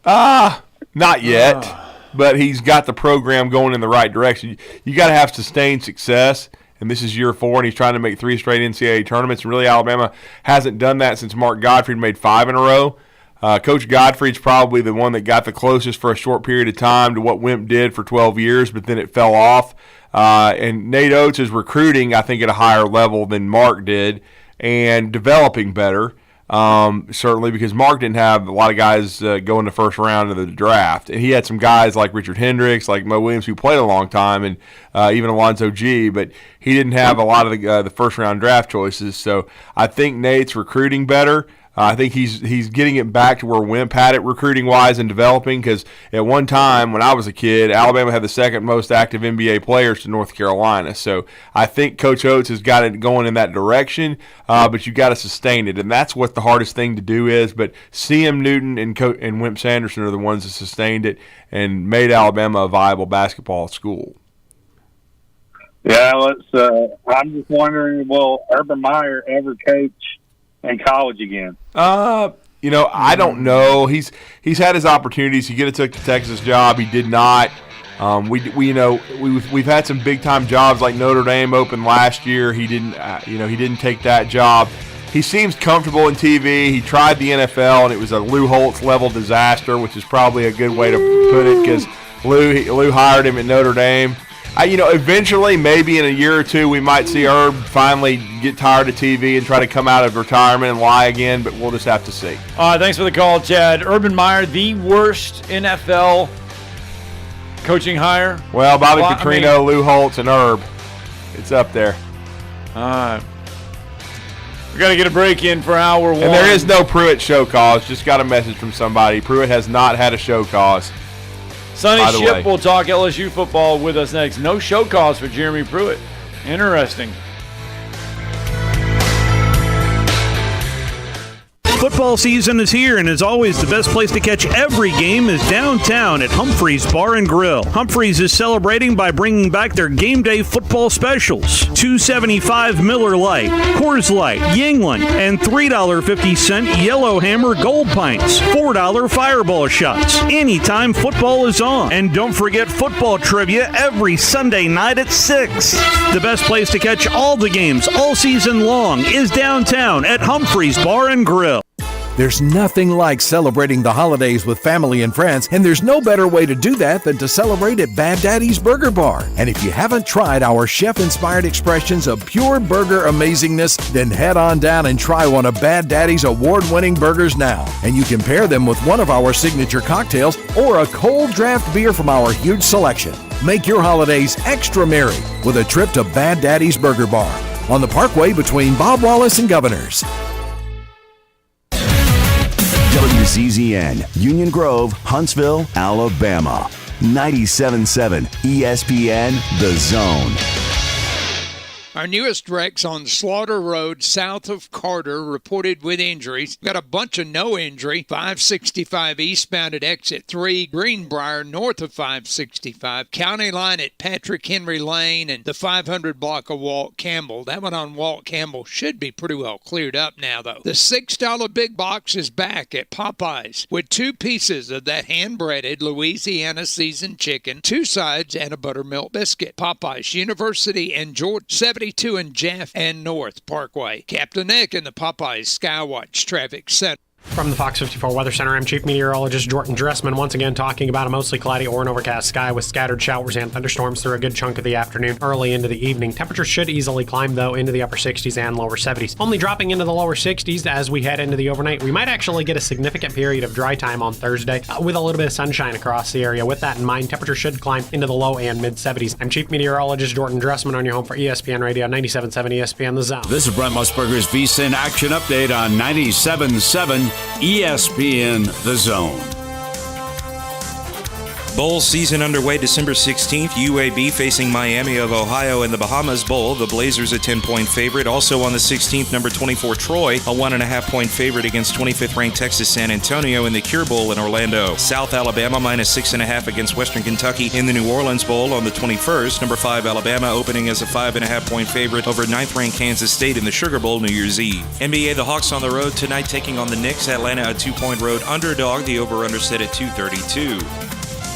Not yet, but he's got the program going in the right direction. You got to have sustained success, and this is year 4, and he's trying to make 3 straight NCAA tournaments. And really, Alabama hasn't done that since Mark Gottfried made 5 in a row. Coach Gottfried's probably the one that got the closest for a short period of time to what Wimp did for 12 years, but then it fell off. And Nate Oates is recruiting, I think, at a higher level than Mark did and developing better. Certainly because Mark didn't have a lot of guys go in the first round of the draft. And he had some guys like Richard Hendricks, like Mo Williams, who played a long time, and even Alonzo G, but he didn't have a lot of the first-round draft choices. So I think Nate's recruiting better. I think he's getting it back to where Wimp had it recruiting-wise and developing, because at one time when I was a kid, Alabama had the second most active NBA players to North Carolina. So I think Coach Oates has got it going in that direction, but you got to sustain it, and that's what the hardest thing to do is. But C.M. Newton and Wimp Sanderson are the ones that sustained it and made Alabama a viable basketball school. Yeah, I'm just wondering, will Urban Meyer ever coach in college again? I don't know. He's had his opportunities. He took the Texas job. He did not. We've had some big time jobs like Notre Dame open last year. He didn't take that job. He seems comfortable in TV. He tried the NFL and it was a Lou Holtz level disaster, which is probably a good way to put it, because Lou hired him at Notre Dame. Eventually, maybe in a year or two, we might see Herb finally get tired of TV and try to come out of retirement and lie again, but we'll just have to see. All right, thanks for the call, Chad. Urban Meyer, the worst NFL coaching hire? Well, Bobby Petrino, Lou Holtz, and Herb. It's up there. All right. We got to get a break in for hour 1. And there is no Pruitt show cause. Just got a message from somebody. Pruitt has not had a show cause. Sonny Ship will talk LSU football with us next. No show cause for Jeremy Pruitt. Interesting. Football season is here, and as always, the best place to catch every game is downtown at Humphreys Bar and Grill. Humphreys is celebrating by bringing back their game day football specials. $2.75 Miller Lite, Coors Light, Yingling, and $3.50 Yellow Hammer Gold Pints. $4 Fireball shots. Anytime football is on. And don't forget football trivia every Sunday night at 6. The best place to catch all the games all season long is downtown at Humphreys Bar and Grill. There's nothing like celebrating the holidays with family and friends, and there's no better way to do that than to celebrate at Bad Daddy's Burger Bar. And if you haven't tried our chef-inspired expressions of pure burger amazingness, then head on down and try one of Bad Daddy's award-winning burgers now. And you can pair them with one of our signature cocktails or a cold draft beer from our huge selection. Make your holidays extra merry with a trip to Bad Daddy's Burger Bar on the Parkway between Bob Wallace and Governors. WCZN, Union Grove, Huntsville, Alabama. 97.7 ESPN, The Zone. Our newest wrecks on Slaughter Road south of Carter reported with injuries. Got a bunch of no injury. 565 eastbound at exit 3, Greenbrier north of 565, County Line at Patrick Henry Lane, and the 500 block of Walt Campbell. That one on Walt Campbell should be pretty well cleared up now, though. The $6 big box is back at Popeyes with 2 pieces of that hand-breaded Louisiana seasoned chicken, 2 sides, and a buttermilk biscuit. Popeyes, University and George 72 and Jeff and North Parkway. Captain Nick in the Popeyes Skywatch Traffic Center. From the Fox 54 Weather Center, I'm Chief Meteorologist Jordan Dressman, once again talking about a mostly cloudy or an overcast sky with scattered showers and thunderstorms through a good chunk of the afternoon, early into the evening. Temperatures should easily climb, though, into the upper 60s and lower 70s. Only dropping into the lower 60s as we head into the overnight. We might actually get a significant period of dry time on Thursday with a little bit of sunshine across the area. With that in mind, temperatures should climb into the low and mid 70s. I'm Chief Meteorologist Jordan Dressman on your home for ESPN Radio 97.7 ESPN The Zone. This is Brent Musburger's VSiN Action Update on 97.7 ESPN The Zone. Bowl season underway December 16th. UAB facing Miami of Ohio in the Bahamas Bowl. The Blazers a 10-point favorite. Also on the 16th, number 24 Troy, a 1.5-point favorite against 25th ranked Texas San Antonio in the Cure Bowl in Orlando. South Alabama minus 6.5 against Western Kentucky in the New Orleans Bowl on the 21st. Number 5 Alabama opening as a 5.5-point favorite over 9th ranked Kansas State in the Sugar Bowl New Year's Eve. NBA, the Hawks on the road tonight taking on the Knicks. Atlanta a 2-point road underdog. The over-under set at 232.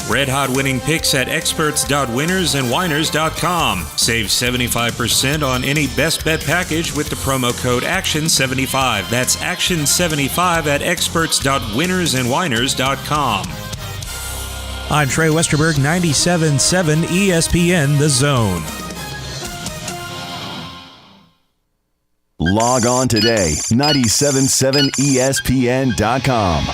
Red Hot winning picks at experts.winnersandwhiners.com. Save 75% on any best bet package with the promo code ACTION75. That's ACTION75 at experts.winnersandwhiners.com. I'm Trey Westerberg, 97.7 ESPN The Zone. Log on today, 977ESPN.com.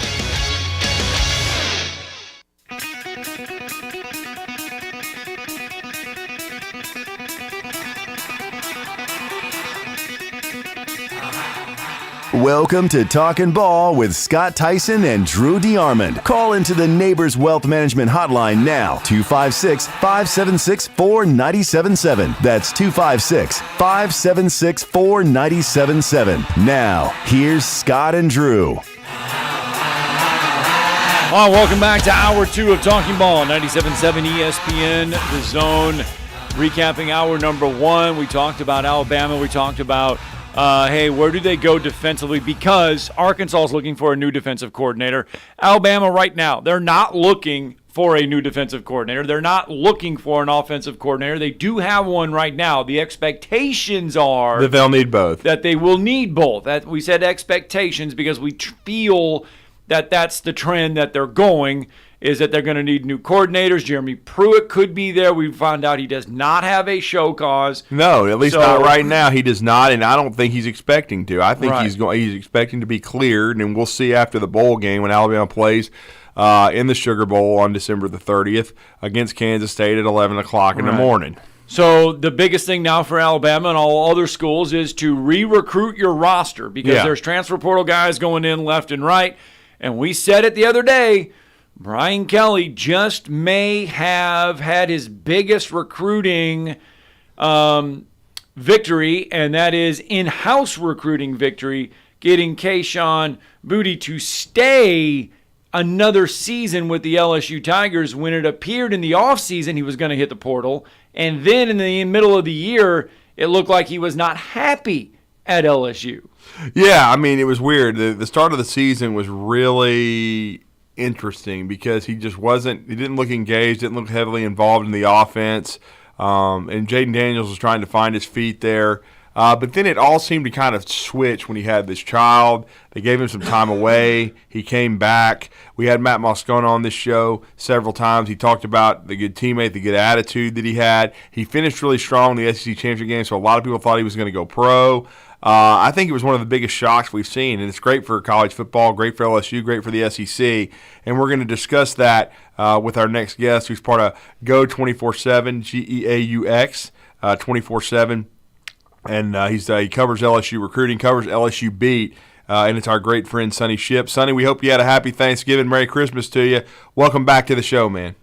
Welcome to Talkin' Ball with Scott Tyson and Drew DeArmond. Call into the Neighbors Wealth Management Hotline now, 256-576-4977. That's 256-576-4977. Now, here's Scott and Drew. Oh, welcome back to Hour 2 of Talking Ball, 97.7 ESPN, The Zone. Recapping hour number 1, we talked about Alabama. We talked about hey, where do they go defensively? Because Arkansas is looking for a new defensive coordinator. Alabama right now, they're not looking for a new defensive coordinator. They're not looking for an offensive coordinator. They do have one right now. The expectations are that they'll need both. That they will need both. That we said expectations because we feel that that's the trend that they're going, is that they're going to need new coordinators. Jeremy Pruitt could be there. We found out he does not have a show cause. No, at least not right now. He does not, and I don't think he's expecting to. I think he's expecting to be cleared, and we'll see after the bowl game when Alabama plays in the Sugar Bowl on December the 30th against Kansas State at 11 o'clock in the morning. So the biggest thing now for Alabama and all other schools is to re-recruit your roster because there's transfer portal guys going in left and right. And we said it the other day, Brian Kelly just may have had his biggest recruiting victory, and that is in-house recruiting victory, getting Kayshon Boutte to stay another season with the LSU Tigers when it appeared in the offseason he was going to hit the portal. And then in the middle of the year, it looked like he was not happy at LSU. Yeah, I mean, it was weird. The start of the season was really interesting because he didn't look engaged, didn't look heavily involved in the offense. And Jaden Daniels was trying to find his feet there. But then it all seemed to kind of switch when he had this child. They gave him some time away. He came back. We had Matt Moscona on this show several times. He talked about the good teammate, the good attitude that he had. He finished really strong in the SEC championship game, so a lot of people thought he was going to go pro. I think it was one of the biggest shocks we've seen, and it's great for college football, great for LSU, great for the SEC, and we're going to discuss that with our next guest, who's part of Go 24/7, GEAUX 24/7, and he covers LSU recruiting, covers LSU beat, and it's our great friend Sonny Shipp. Sonny, we hope you had a happy Thanksgiving, Merry Christmas to you. Welcome back to the show, man.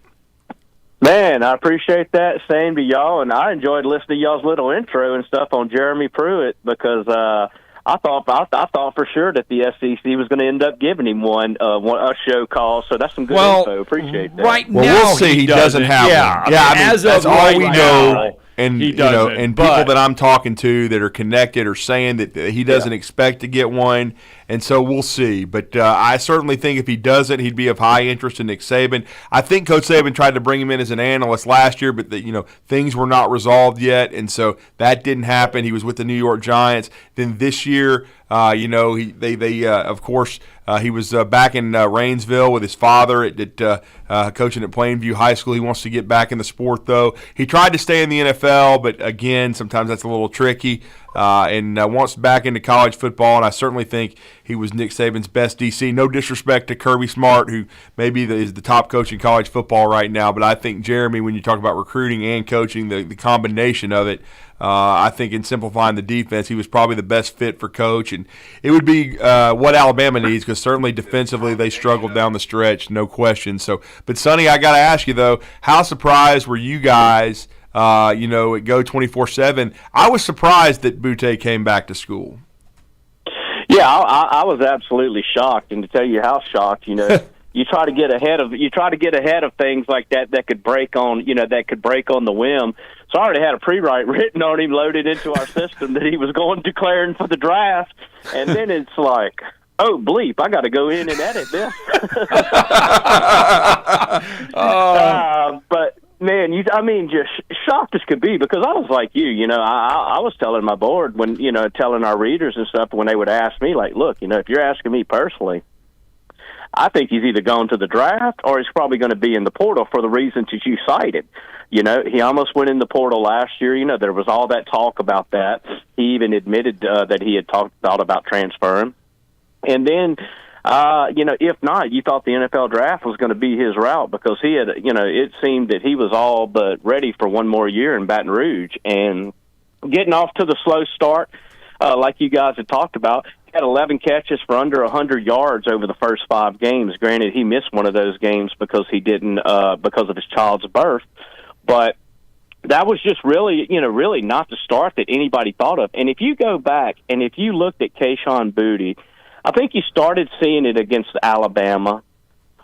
Man, I appreciate that. Same to y'all, and I enjoyed listening to y'all's little intro and stuff on Jeremy Pruitt because I thought for sure that the SEC was going to end up giving him a show call. So that's some good info. Appreciate that. Right now, we'll see. He doesn't have one. I mean, as that's of all right we now, know. And he doesn't, and people that I'm talking to that are connected are saying that he doesn't expect to get one, and so we'll see. But I certainly think if he doesn't, he'd be of high interest in Nick Saban. I think Coach Saban tried to bring him in as an analyst last year, but things were not resolved yet, and so that didn't happen. He was with the New York Giants. Then this year, of course. He was back in Rainsville with his father coaching at Plainview High School. He wants to get back in the sport, though. He tried to stay in the NFL, but again, sometimes that's a little tricky. and wants back into college football. And I certainly think he was Nick Saban's best DC. No disrespect to Kirby Smart, who maybe is the top coach in college football right now, but I think Jeremy, when you talk about recruiting and coaching, the combination of it, I think in simplifying the defense, he was probably the best fit for coach. And it would be what Alabama needs, because certainly defensively they struggled down the stretch, no question. So, but Sonny, I got to ask you though, how surprised were you guys? At Go 24/7, I was surprised that Butte came back to school. Yeah, I was absolutely shocked, and to tell you how shocked, you try to get ahead of things like that could break on the whim. So I already had a pre-write written on him, loaded into our system that he was going declaring for the draft, and then it's like, oh bleep, I got to go in and edit this. But man, just shocked as could be, because I was like you. I was telling my board when telling our readers and stuff when they would ask me, like, look, if you're asking me personally, I think he's either gone to the draft or he's probably going to be in the portal for the reasons that you cited. He almost went in the portal last year. There was all that talk about that. He even admitted that he had thought about transferring. And then, if not, you thought the NFL draft was going to be his route, because he had, it seemed that he was all but ready for one more year in Baton Rouge. And getting off to the slow start, like you guys had talked about, had 11 catches for under 100 yards over the first 5 games. Granted, he missed one of those games because he didn't, because of his child's birth. But that was just really not the start that anybody thought of. And if you go back and if you looked at Kayshon Boutte, I think you started seeing it against Alabama.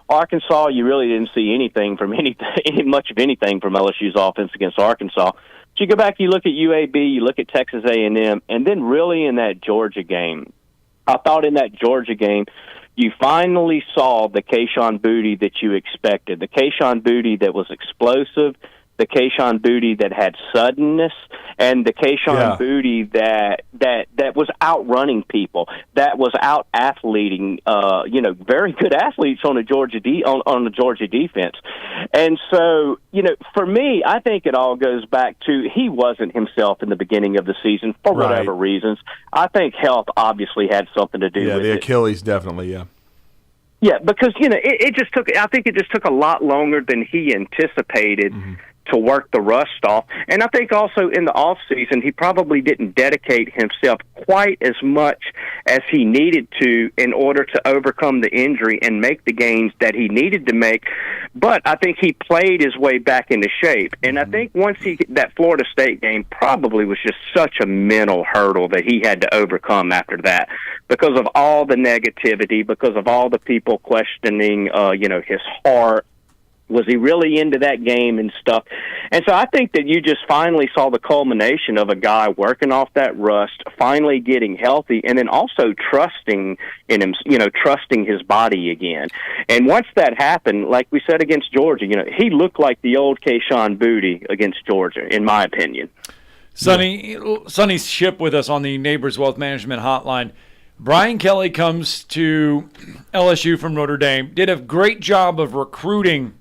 Arkansas, you really didn't see much of anything from LSU's offense against Arkansas. So you go back, you look at UAB, you look at Texas A&M, and then really in that Georgia game. I thought in that Georgia game, you finally saw the Kayshon Boutte that you expected, the Kayshon Boutte that was explosive, the Kayshon Boutte that had suddenness, and the Kayshon Boutte that was outrunning people, that was out athleting, very good athletes on the Georgia defense. And so, for me, I think it all goes back to he wasn't himself in the beginning of the season for whatever reasons. I think health obviously had something to do with it. Yeah, the Achilles definitely, yeah. Yeah, because it just took a lot longer than he anticipated to work the rust off. And I think also in the off season, he probably didn't dedicate himself quite as much as he needed to in order to overcome the injury and make the gains that he needed to make. But I think he played his way back into shape. And I think once that Florida State game probably was just such a mental hurdle that he had to overcome after that, because of all the negativity, because of all the people questioning, his heart. Was he really into that game and stuff? And so I think that you just finally saw the culmination of a guy working off that rust, finally getting healthy, and then also trusting in him, trusting his body again. And once that happened, like we said against Georgia, he looked like the old Kayshon Boutte against Georgia, in my opinion. Sonny's Ship with us on the Neighbors Wealth Management Hotline. Brian Kelly comes to LSU from Notre Dame, did a great job of recruiting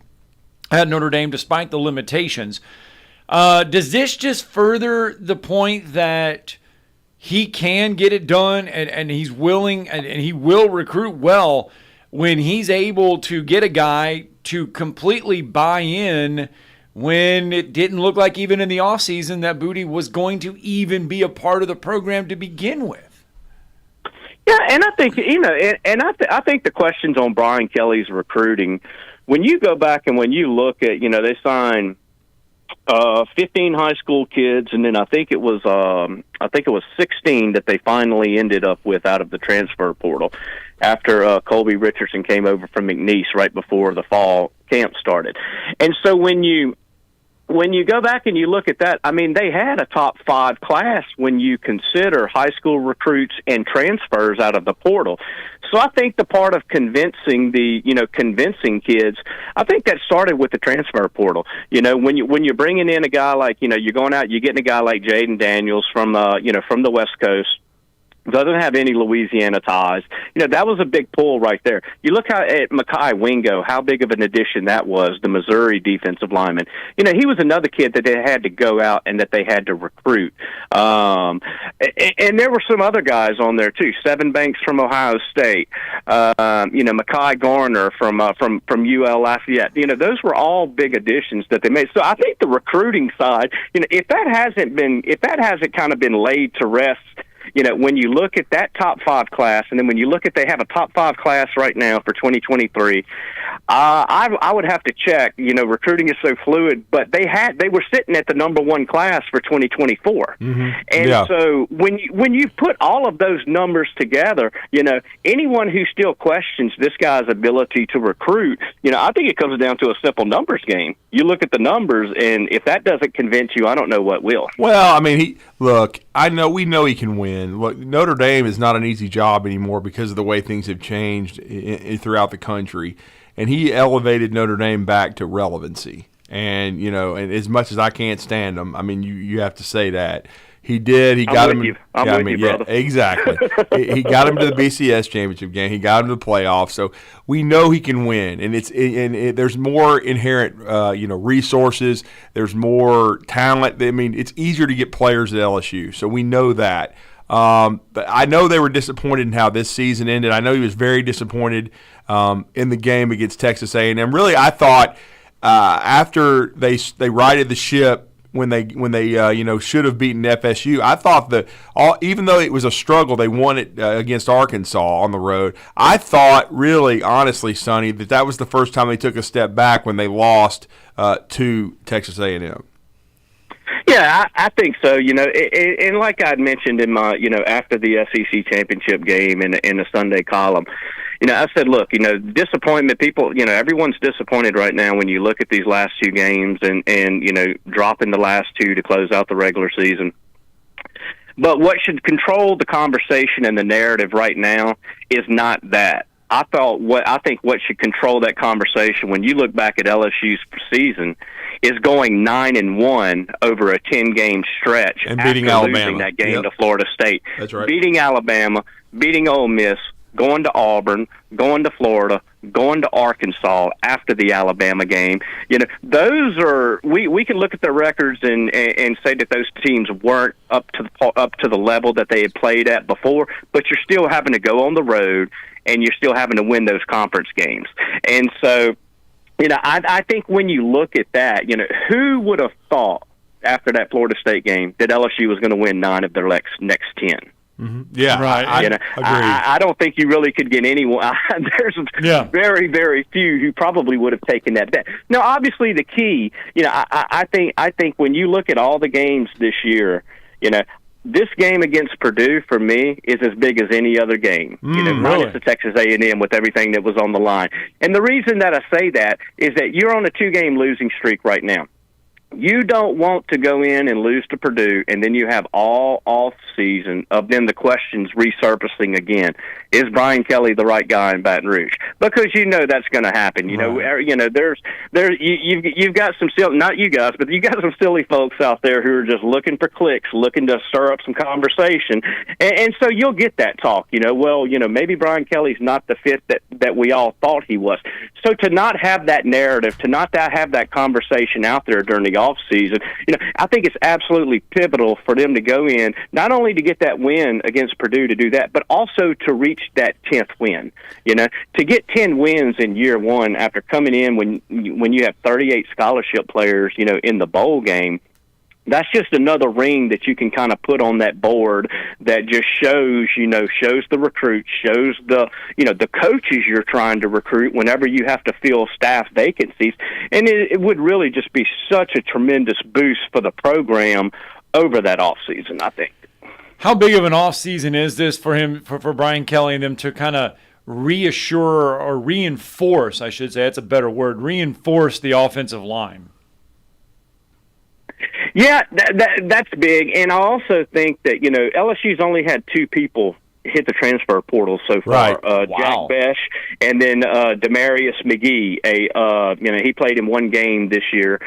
at Notre Dame despite the limitations. Does this just further the point that he can get it done and he's willing and he will recruit well when he's able to get a guy to completely buy in when it didn't look like even in the offseason that Boutte was going to even be a part of the program to begin with? Yeah, and I think, I think the questions on Brian Kelly's recruiting, when you go back and when you look at, they signed 15 high school kids, and then I think it was 16 that they finally ended up with out of the transfer portal after Colby Richardson came over from McNeese right before the fall camp started. And so when you go back and you look at that, they had a top 5 class when you consider high school recruits and transfers out of the portal. So I think the part of convincing convincing kids, I think that started with the transfer portal. When you're bringing in a guy like, you're going out, you're getting a guy like Jaden Daniels from the West Coast, Doesn't have any Louisiana ties. That was a big pull right there. You look at Mekhi Wingo, how big of an addition that was, the Missouri defensive lineman. He was another kid that they had to go out and that they had to recruit. And there were some other guys on there, too. Seven Banks from Ohio State. Mekhi Garner from UL Lafayette. Those were all big additions that they made. So I think the recruiting side, if that hasn't kind of been laid to rest, when you look at that top 5 class, and then when you look at they have a top 5 class right now for 2023, I would have to check. Recruiting is so fluid, but they were sitting at the number 1 class for 2024, and so when you put all of those numbers together, anyone who still questions this guy's ability to recruit, I think it comes down to a simple numbers game. You look at the numbers, and if that doesn't convince you, I don't know what will. Well, I mean, we know he can win. Look, Notre Dame is not an easy job anymore because of the way things have changed throughout the country, and he elevated Notre Dame back to relevancy. And and as much as I can't stand him, I mean, you have to say that. He did. He got him. I'm with you, brother. Exactly. He got him to the BCS championship game. He got him to the playoffs. So we know he can win. And there's more inherent, resources. There's more talent. I mean, it's easier to get players at LSU. So we know that. But I know they were disappointed in how this season ended. I know he was very disappointed in the game against Texas A&M. Really, I thought after they righted the ship. When they should have beaten FSU, I thought that even though it was a struggle, they won it against Arkansas on the road. I thought, really, honestly, Sonny, that was the first time they took a step back when they lost to Texas A&M. Yeah, I think so. And like I'd mentioned in my, after the SEC championship game in the Sunday column, I said, look, disappointment, people, everyone's disappointed right now when you look at these last 2 games and dropping the last 2 to close out the regular season. But what should control the conversation and the narrative right now is not that. I think what should control that conversation when you look back at LSU's season is going 9-1 over a 10-game stretch and beating Alabama, losing that game to Florida State. That's right. Beating Alabama, beating Ole Miss, going to Auburn, going to Florida, going to Arkansas after the Alabama game. Those are we can look at their records and say that those teams weren't up to the level that they had played at before, but you're still having to go on the road and you're still having to win those conference games. And so, I think when you look at that, who would have thought after that Florida State game that LSU was going to win 9 of their next 10? Mm-hmm. Yeah, right. I agree. I don't think you really could get anyone. There's very, very few who probably would have taken that bet. Now, obviously, the key, I think when you look at all the games this year, this game against Purdue for me is as big as any other game. Minus the Texas A&M with everything that was on the line. And the reason that I say that is that you're on a 2-game losing streak right now. You don't want to go in and lose to Purdue, and then you have all off season of then the questions resurfacing again. Is Brian Kelly the right guy in Baton Rouge? Because that's going to happen. You've got some not you guys, but you got some silly folks out there who are just looking for clicks, looking to stir up some conversation, and so you'll get that talk. Maybe Brian Kelly's not the fit that we all thought he was. So to not have that narrative, to not have that conversation out there during the off season, I think it's absolutely pivotal for them to go in, not only to get that win against Purdue to do that, but also to reach that 10th win. To get 10 wins in year one after coming in when you have 38 scholarship players, in the bowl game. That's just another ring that you can kind of put on that board that just shows the recruits, shows the coaches you're trying to recruit whenever you have to fill staff vacancies. And it would really just be such a tremendous boost for the program over that offseason, I think. How big of an offseason is this for him, for Brian Kelly and them to kind of reassure or reinforce, I should say, that's a better word, reinforce the offensive line? Yeah, that's big. And I also think that, LSU's only had 2 people hit the transfer portal so far. Wow. Jack Besh, and then Demarius McGee. He played in one game this year.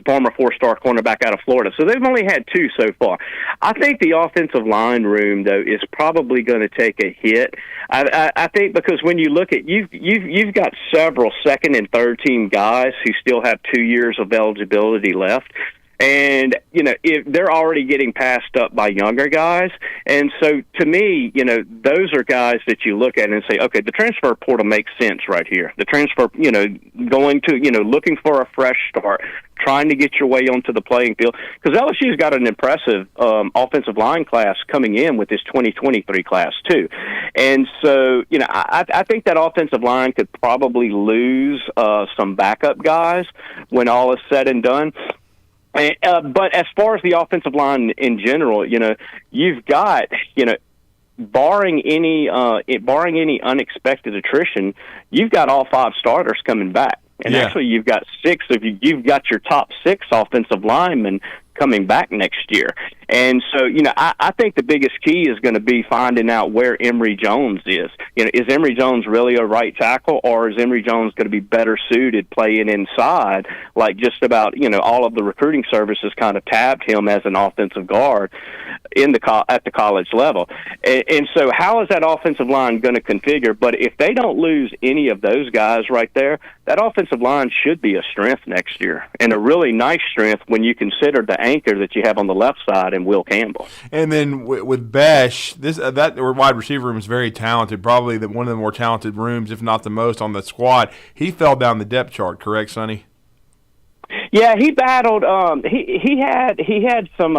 Former four-star cornerback out of Florida. So they've only had 2 so far. I think the offensive line room, though, is probably going to take a hit. I think because when you look at you've got several second and third team guys who still have 2 years of eligibility left. And, if they're already getting passed up by younger guys. And so, to me, those are guys that you look at and say, okay, the transfer portal makes sense right here. The transfer, going to, looking for a fresh start, trying to get your way onto the playing field. Because LSU's got an impressive offensive line class coming in with this 2023 class, too. And so, I think that offensive line could probably lose some backup guys when all is said and done. But as far as the offensive line in general, you've got, barring any unexpected attrition, you've got all 5 starters coming back. And actually, you've got 6 of you. You've got your top 6 offensive linemen coming back next year. And so, I think the biggest key is going to be finding out where Emory Jones is. Is Emory Jones really a right tackle, or is Emory Jones going to be better suited playing inside, like just about, all of the recruiting services kind of tabbed him as an offensive guard at the college level. And so how is that offensive line going to configure? But if they don't lose any of those guys right there, that offensive line should be a strength next year, and a really nice strength when you consider the anchor that you have on the left side and Will Campbell. And then with Besh, that wide receiver room is very talented, probably one of the more talented rooms, if not the most, on the squad. He fell down the depth chart, correct, Sonny? Yeah, he battled. He had some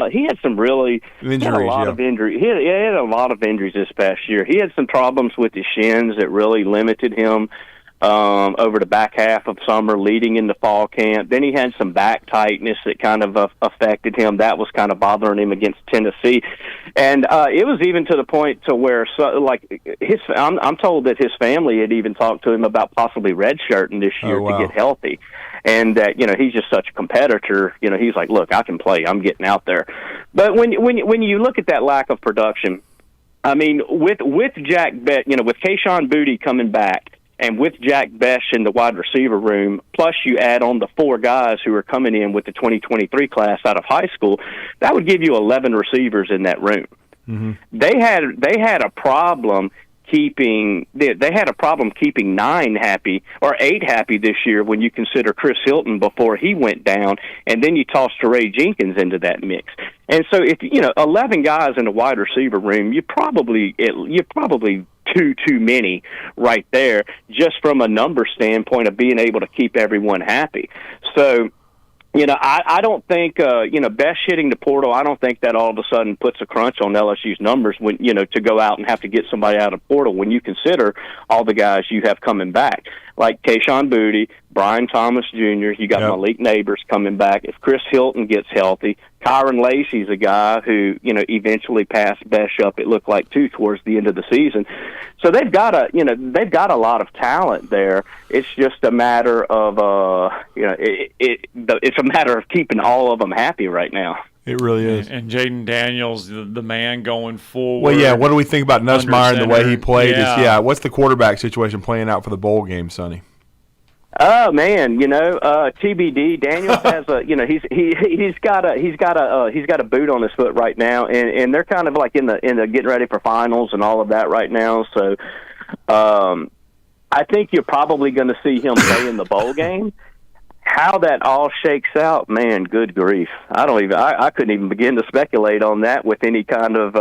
really injuries. Had a lot of injuries. He had a lot of injuries this past year. He had some problems with his shins that really limited him over the back half of summer leading into fall camp. Then he had some back tightness that kind of affected him. That was kind of bothering him against Tennessee. And it was even to the point to where, I'm told that his family had even talked to him about possibly redshirting this year to get healthy. And he's just such a competitor. He's like, look, I can play. I'm getting out there. But when you look at that lack of production, I mean, with Jack Besh, with Kayshon Boutte coming back, and with Jack Besh in the wide receiver room, plus you add on the 4 guys who are coming in with the 2023 class out of high school, that would give you 11 receivers in that room. Mm-hmm. They had a problem keeping 9 happy or 8 happy this year when you consider Chris Hilton before he went down, and then you toss Teray Jenkins into that mix. And so if 11 guys in the wide receiver room, you're probably too many right there, just from a number standpoint of being able to keep everyone happy. So, I don't think, Besh hitting the portal, I don't think that all of a sudden puts a crunch on LSU's numbers when, to go out and have to get somebody out of portal when you consider all the guys you have coming back. Like Kayshon Boutte, Brian Thomas Jr., you got Malik Neighbors coming back. If Chris Hilton gets healthy, Kyron Lacey's a guy who, eventually passed Besh up, it looked like, too, towards the end of the season. So they've got a lot of talent there. It's just a matter of, it's a matter of keeping all of them happy right now. It really is. And Jaden Daniels, the man going forward. Well, yeah, what do we think about Nussmeier and the way he played? Yeah. What's the quarterback situation playing out for the bowl game, Sonny? Oh man, TBD. Daniels has he's got a boot on his foot right now, and they're kind of like in the getting ready for finals and all of that right now. So, I think you're probably going to see him play in the bowl game. How that all shakes out, man, good grief! I couldn't even begin to speculate on that with any kind of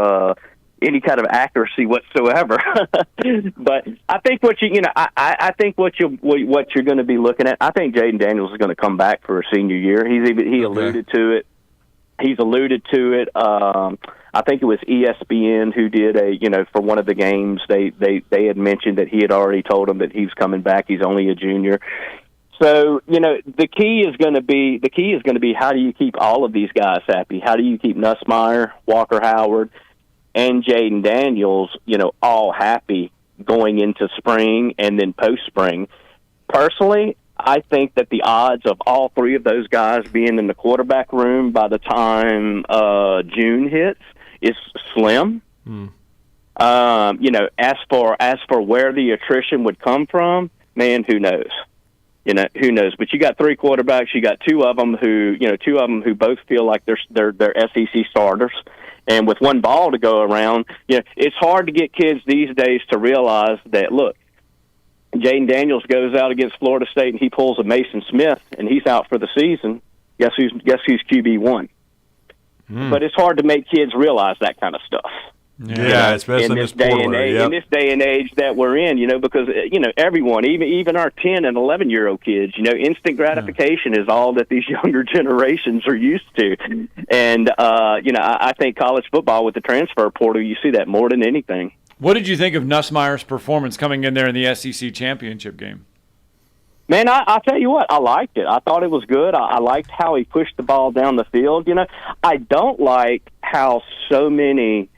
accuracy whatsoever. But I think what you're going to be looking at, I think Jaden Daniels is going to come back for a senior year. He alluded to it. He's alluded to it. I think it was ESPN who did for one of the games. They had mentioned that he had already told him that he was coming back. He's only a junior. So, the key is going to be how do you keep all of these guys happy? How do you keep Nussmeier, Walker Howard, and Jaden Daniels, all happy going into spring and then post-spring? Personally, I think that the odds of all 3 of those guys being in the quarterback room by the time June hits is slim. As for where the attrition would come from, man, who knows? Who knows? But you got 3 quarterbacks. You got two of them who both feel like they're SEC starters. And with one ball to go around, it's hard to get kids these days to realize that, look, Jaden Daniels goes out against Florida State and he pulls a Mason Smith and he's out for the season. Guess who's QB1? But it's hard to make kids realize that kind of stuff. Yeah, especially in this day and age. In this day and age that we're in, because everyone, even our 10 and 11-year-old kids, instant gratification is all that these younger generations are used to. And I think college football with the transfer portal, you see that more than anything. What did you think of Nussmeier's performance coming in there in the SEC championship game? Man, I'll tell you what, I liked it. I thought it was good. I liked how he pushed the ball down the field. I don't like how so many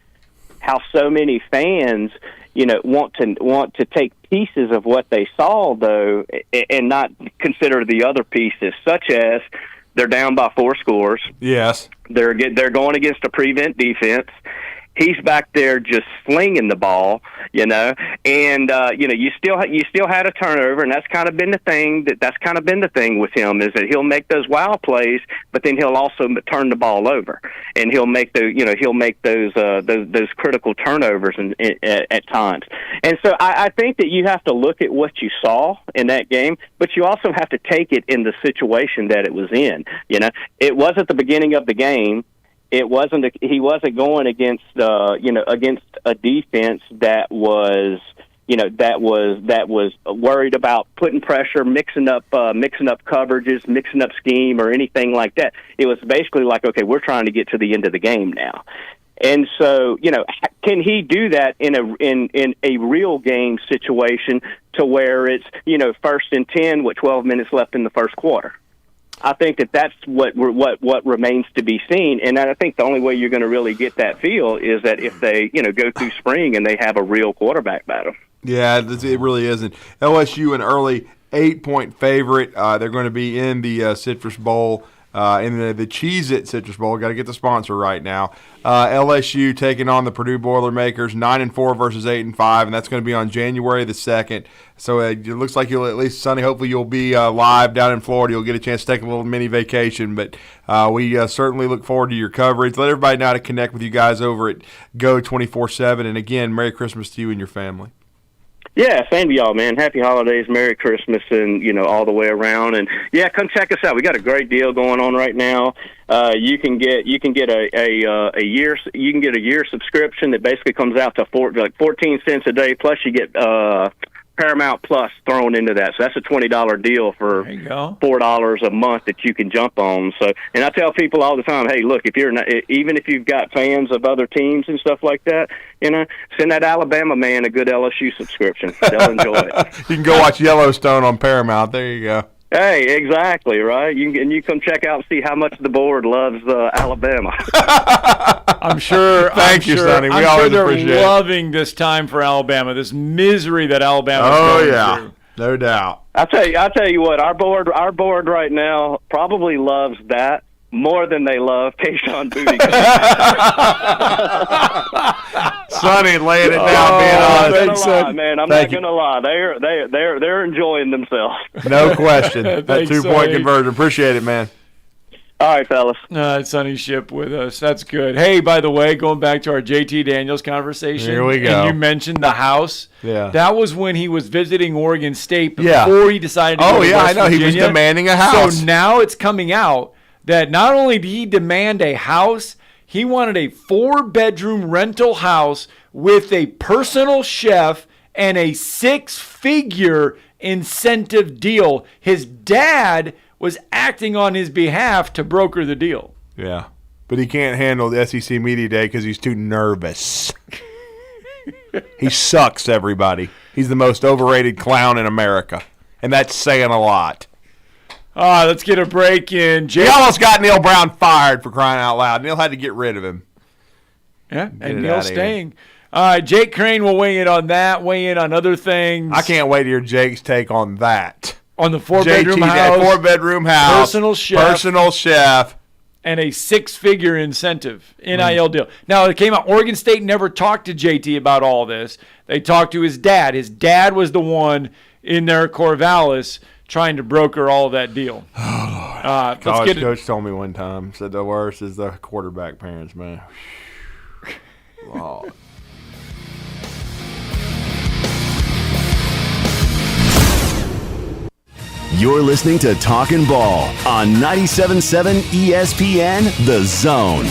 fans, want to take pieces of what they saw, though, and not consider the other pieces, such as they're down by 4 scores. Yes. They're going against a prevent defense. He's back there just slinging the ball, and you still had a turnover, and that's kind of been the thing. That's kind of been the thing with him, is that he'll make those wow plays, but then he'll also turn the ball over, and he'll make those critical turnovers at times. And so I think that you have to look at what you saw in that game, but you also have to take it in the situation that it was in. It was at the beginning of the game. It wasn't. He wasn't going against against a defense that was worried about putting pressure, mixing up coverages, mixing up scheme, or anything like that. It was basically like, okay, we're trying to get to the end of the game now. And so, can he do that in a real game situation to where it's 1st and 10 with 12 minutes left in the first quarter? I think that's what remains to be seen, and I think the only way you're going to really get that feel is that if they go through spring and they have a real quarterback battle. Yeah, it really isn't. LSU an early 8-point favorite. They're going to be in the Citrus Bowl. In the Cheez-It Citrus Bowl. Got to get the sponsor right now. LSU taking on the Purdue Boilermakers, 9-4 versus 8-5, and that's going to be on January the 2nd. So it looks like you'll, at least Sonny, hopefully you'll be live down in Florida. You'll get a chance to take a little mini vacation, but we certainly look forward to your coverage. Let everybody know how to connect with you guys over at Go 24/7. And again, Merry Christmas to you and your family. Yeah, same to y'all, man. Happy holidays, Merry Christmas, and all the way around. And yeah, come check us out. We got a great deal going on right now. You can get a year subscription that basically comes out to 14 cents a day. Plus, you get Paramount Plus thrown into that. So that's a $20 deal for $4 a month that you can jump on. So, and I tell people all the time, hey, look, if you're not, even if you've got fans of other teams and stuff like that, send that Alabama man a good LSU subscription. They'll enjoy it. You can go watch Yellowstone on Paramount. There you go. Hey, exactly, right? You come check out and see how much the board loves Alabama. I'm sure. Thank you, Sonny. We always appreciate it. They're loving this time for Alabama, this misery that Alabama is going through. No doubt. I'll tell you what, our board right now probably loves that more than they love Keyshawn Booty. Sonny, laying it down, being honest. Man, I'm not gonna lie. They're enjoying themselves. No question. That 2-point conversion. Appreciate it, man. All right, fellas. Sonny Ship with us. That's good. Hey, by the way, going back to our JT Daniels conversation. Here we go. And you mentioned the house. Yeah. That was when he was visiting Oregon State before he decided to go to West I know. Virginia. He was demanding a house. So now it's coming out that not only did he demand a house, he wanted a 4-bedroom rental house with a personal chef and a 6-figure incentive deal. His dad was acting on his behalf to broker the deal. Yeah, but he can't handle the SEC Media Day because he's too nervous. He sucks, everybody. He's the most overrated clown in America, and that's saying a lot. Let's get a break in. He almost got Neil Brown fired, for crying out loud. Neil had to get rid of him. Yeah, and Neil's staying. Jake Crane will weigh in on that, weigh in on other things. I can't wait to hear Jake's take on that. On the 4-bedroom house. 4-bedroom house. Personal chef. and a six-figure incentive, NIL deal. Now, it came out, Oregon State never talked to JT about all this. They talked to his dad. His dad was the one in there, Corvallis, trying to broker all of that deal. College coach told me one time, said the worst is the quarterback parents, man. Wow. You're listening to Talkin' Ball on 97.7 ESPN, The Zone.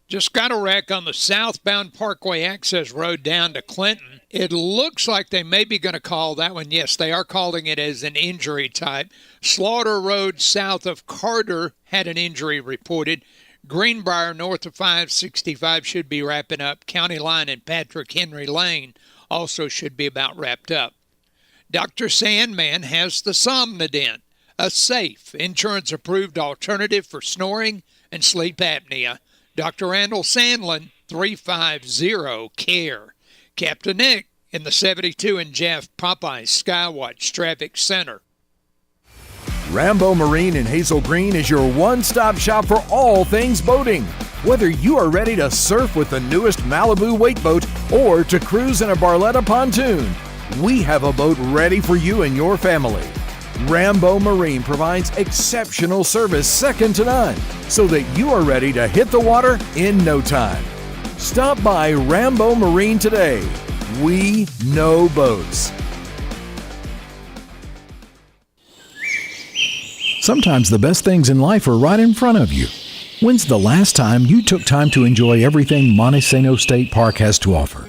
Just got a wreck on the southbound Parkway access road down to Clinton. It looks like they may be going to call that one. Yes, they are calling it as an injury type. Slaughter Road south of Carter had an injury reported. Greenbrier north of 565 should be wrapping up. County Line and Patrick Henry Lane also should be about wrapped up. Dr. Sandman has the Somnodent, a safe, insurance-approved alternative for snoring and sleep apnea. Dr. Randall Sandlin, 350-CARE. Captain Nick in the 72 and Jeff Popeye Skywatch Traffic Center. Rambo Marine in Hazel Green is your one-stop shop for all things boating. Whether you are ready to surf with the newest Malibu wake boat or to cruise in a Barletta pontoon, we have a boat ready for you and your family. Rambo Marine provides exceptional service second to none, so that you are ready to hit the water in no time. Stop by Rambo Marine today. We know boats. Sometimes the best things in life are right in front of you. When's the last time you took time to enjoy everything Montesano State Park has to offer?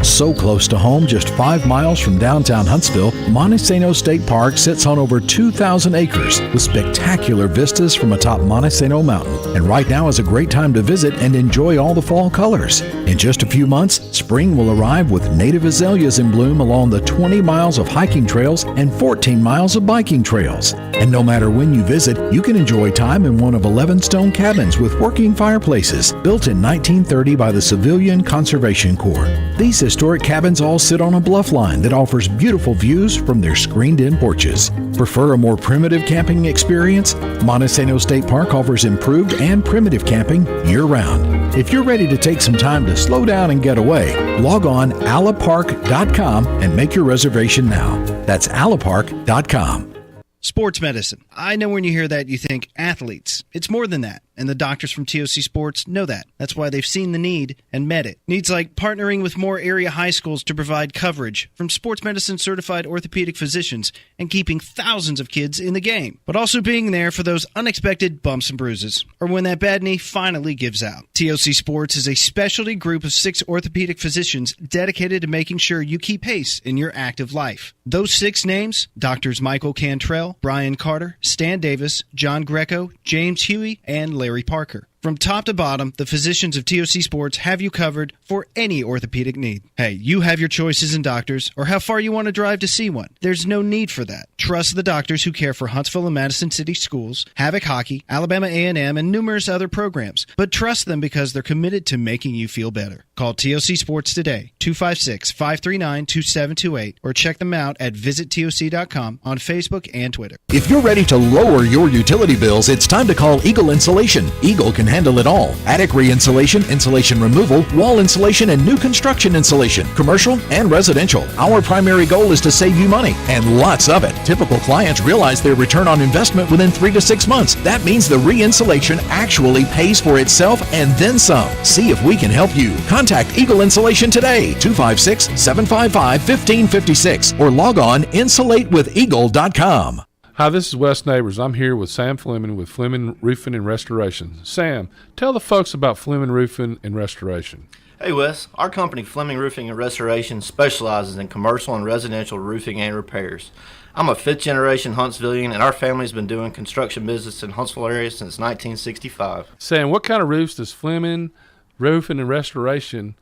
So close to home, just 5 miles from downtown Huntsville, Montesano State Park sits on over 2,000 acres with spectacular vistas from atop Montesano Mountain. And right now is a great time to visit and enjoy all the fall colors. In just a few months, spring will arrive with native azaleas in bloom along the 20 miles of hiking trails and 14 miles of biking trails. And no matter when you visit, you can enjoy time in one of 11 stone cabins with working fireplaces, built in 1930 by the Civilian Conservation Corps. These historic cabins all sit on a bluff line that offers beautiful views from their screened-in porches. Prefer a more primitive camping experience? Montesano State Park offers improved and primitive camping year-round. If you're ready to take some time to slow down and get away, log on allapark.com and make your reservation now. That's allapark.com. Sports medicine. I know when you hear that, you think athletes. It's more than that, and the doctors from TOC Sports know that. That's why they've seen the need and met it. Needs like partnering with more area high schools to provide coverage from sports medicine certified orthopedic physicians and keeping thousands of kids in the game, but also being there for those unexpected bumps and bruises, or when that bad knee finally gives out. TOC Sports is a specialty group of 6 orthopedic physicians dedicated to making sure you keep pace in your active life. Those 6 names, Doctors Michael Cantrell, Brian Carter, Stan Davis, John Greco, James Huey, and Larry Parker. From top to bottom, the physicians of TOC Sports have you covered for any orthopedic need. Hey, you have your choices in doctors or how far you want to drive to see one. There's no need for that. Trust the doctors who care for Huntsville and Madison City schools, Havoc Hockey, Alabama A&M, and numerous other programs. But trust them because they're committed to making you feel better. Call TOC Sports today, 256-539-2728, or check them out at visittoc.com on Facebook and Twitter. If you're ready to lower your utility bills, it's time to call Eagle Insulation. Eagle can handle it all. Attic re-insulation, insulation removal, wall insulation, and new construction insulation, commercial and residential. Our primary goal is to save you money, and lots of it. Typical clients realize their return on investment within 3 to 6 months. That means the re-insulation actually pays for itself and then some. See if we can help you. Contact Eagle Insulation today, 256-755-1556, or log on insulatewitheagle.com. Hi, this is Wes Neighbors. I'm here with Sam Fleming with Fleming Roofing and Restoration. Sam, tell the folks about Fleming Roofing and Restoration. Hey, Wes. Our company, Fleming Roofing and Restoration, specializes in commercial and residential roofing and repairs. I'm a 5th-generation Huntsvillian, and our family's been doing construction business in Huntsville area since 1965. Sam, what kind of roofs does Fleming Roofing and Restoration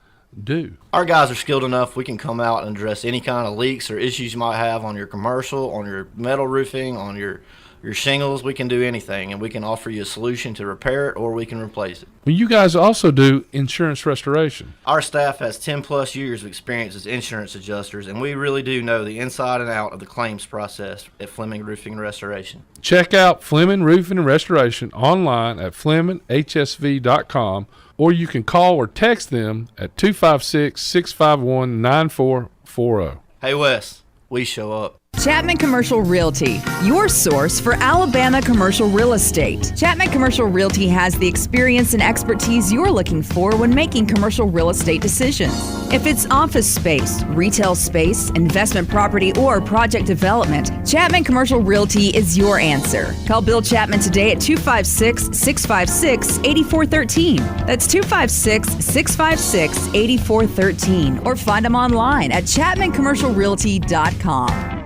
do? Our guys are skilled enough. We can come out and address any kind of leaks or issues you might have on your commercial, on your metal roofing, on your Your shingles, we can do anything, and we can offer you a solution to repair it, or we can replace it. Well, you guys also do insurance restoration. Our staff has 10-plus years of experience as insurance adjusters, and we really do know the inside and out of the claims process at Fleming Roofing and Restoration. Check out Fleming Roofing and Restoration online at FlemingHSV.com, or you can call or text them at 256-651-9440. Hey, Wes, we show up. Chapman Commercial Realty, your source for Alabama commercial real estate. Chapman Commercial Realty has the experience and expertise you're looking for when making commercial real estate decisions. If it's office space, retail space, investment property, or project development, Chapman Commercial Realty is your answer. Call Bill Chapman today at 256-656-8413. That's 256-656-8413. Or find them online at chapmancommercialrealty.com.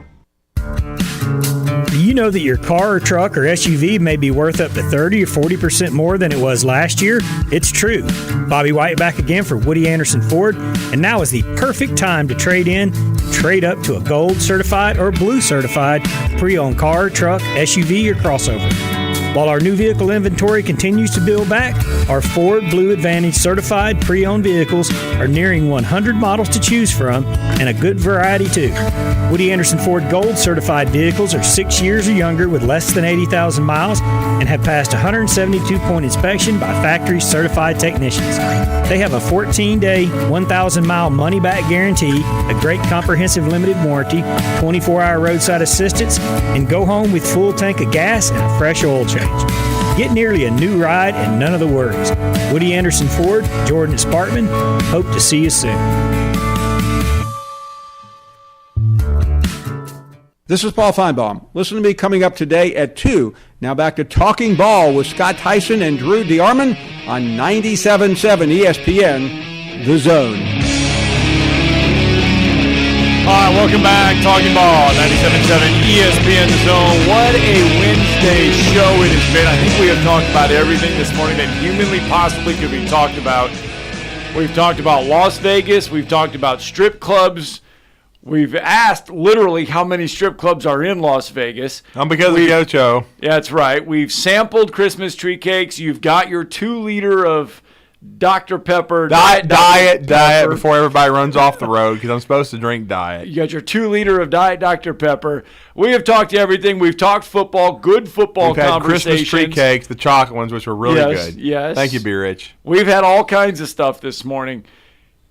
Do you know that your car or truck or SUV may be worth up to 30 or 40% more than it was last year? It's true. Bobby White back again for Woody Anderson Ford, and now is the perfect time to trade in and trade up to a gold certified or blue certified pre-owned car, truck, SUV, or crossover. While our new vehicle inventory continues to build back, our Ford Blue Advantage certified pre-owned vehicles are nearing 100 models to choose from, and a good variety too. Woody Anderson Ford Gold certified vehicles are 6 years or younger with less than 80,000 miles and have passed 172-point inspection by factory certified technicians. They have a 14-day, 1,000-mile money-back guarantee, a great comprehensive limited warranty, 24-hour roadside assistance, and go home with full tank of gas and a fresh oil change. Get nearly a new ride and none of the worries. Woody Anderson Ford, Jordan at Sparkman. Hope to see you soon. This is Paul Feinbaum. Listen to me coming up today at 2. Now back to Talking Ball with Scott Tyson and Drew DeArmond on 97.7 ESPN, The Zone. All right, welcome back. Talking Ball, 97.7 ESPN The Zone. What a Wednesday show it has been. I think we have talked about everything this morning that humanly possibly could be talked about. We've talked about Las Vegas. We've talked about strip clubs. We've asked literally how many strip clubs are in Las Vegas. Because of Yocho. Yeah, that's right. We've sampled Christmas tree cakes. You've got your 2-liter of Dr. Pepper. Diet before everybody runs off the road, because I'm supposed to drink diet. You got your 2-liter of Diet Dr. Pepper. We have talked everything. We've talked football, good football conversations. We've had Christmas tree cakes, the chocolate ones, which were really good. Yes. Thank you, Beer Rich. We've had all kinds of stuff this morning.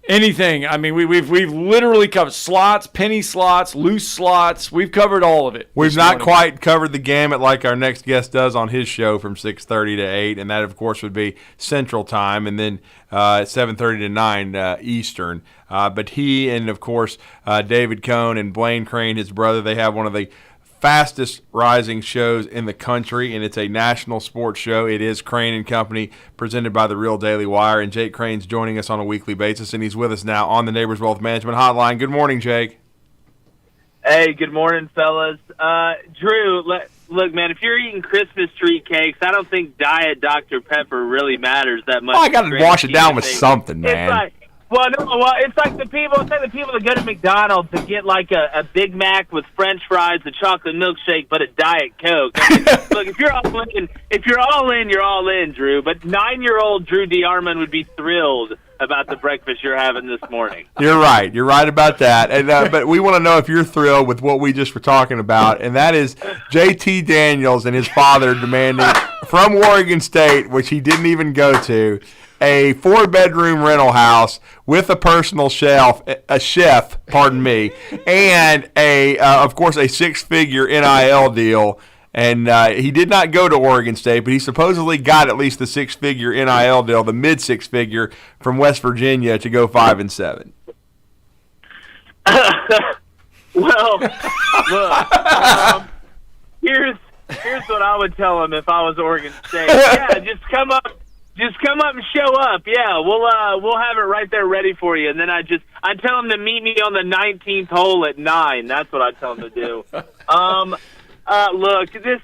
Anything. I mean, we've literally covered slots, penny slots, loose slots. We've covered all of it. We've not quite covered the gamut like our next guest does on his show from 6:30 to 8, and that, of course, would be Central Time, and then 7:30 to 9 Eastern. But he and, of course, David Cohn and Blaine Crane, his brother, they have one of the fastest rising shows in the country, and it's a national sports show. It is Crane and Company, presented by the Real Daily Wire, and Jake Crane's joining us on a weekly basis, and he's with us now on the Neighbors Wealth Management Hotline. Good morning, Jake. Hey, good morning, fellas. Drew, look, man, if you're eating Christmas tree cakes, I don't think Diet Dr. Pepper really matters that much. Oh, I got to wash it down with something, man. It's like the people that go to McDonald's to get like a Big Mac with French fries, a chocolate milkshake, but a Diet Coke. I mean, look, if you're all in, you're all in, Drew. But 9-year-old Drew DeArmond would be thrilled about the breakfast you're having this morning. You're right. You're right about that. And but we want to know if you're thrilled with what we just were talking about, and that is J.T. Daniels and his father demanding from Oregon State, which he didn't even go to, a 4-bedroom rental house with a personal chef, and of course, a 6-figure NIL deal. And he did not go to Oregon State, but he supposedly got at least the 6-figure NIL deal, the mid-6-figure from West Virginia to go 5-7. Well, look, here's what I would tell him if I was Oregon State. Yeah, just come up and show up. Yeah, we'll have it right there ready for you. And then I'd tell him to meet me on the 19th hole at 9. That's what I'd tell him to do. Look, this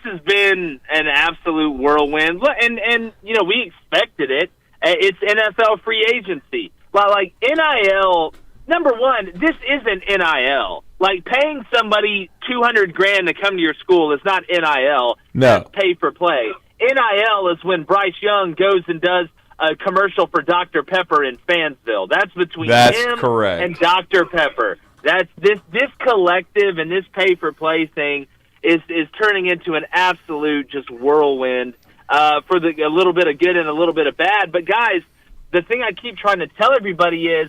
has been an absolute whirlwind, and you know, we expected it. It's NFL free agency. Like NIL, number one, this isn't NIL. Like paying somebody $200,000 to come to your school is not NIL. No. That's pay for play. NIL is when Bryce Young goes and does a commercial for Dr. Pepper in Fansville. That's between him correct. and Dr. Pepper. That's this collective and this pay for play thing is turning into an absolute just whirlwind for a little bit of good and a little bit of bad. But guys, the thing I keep trying to tell everybody is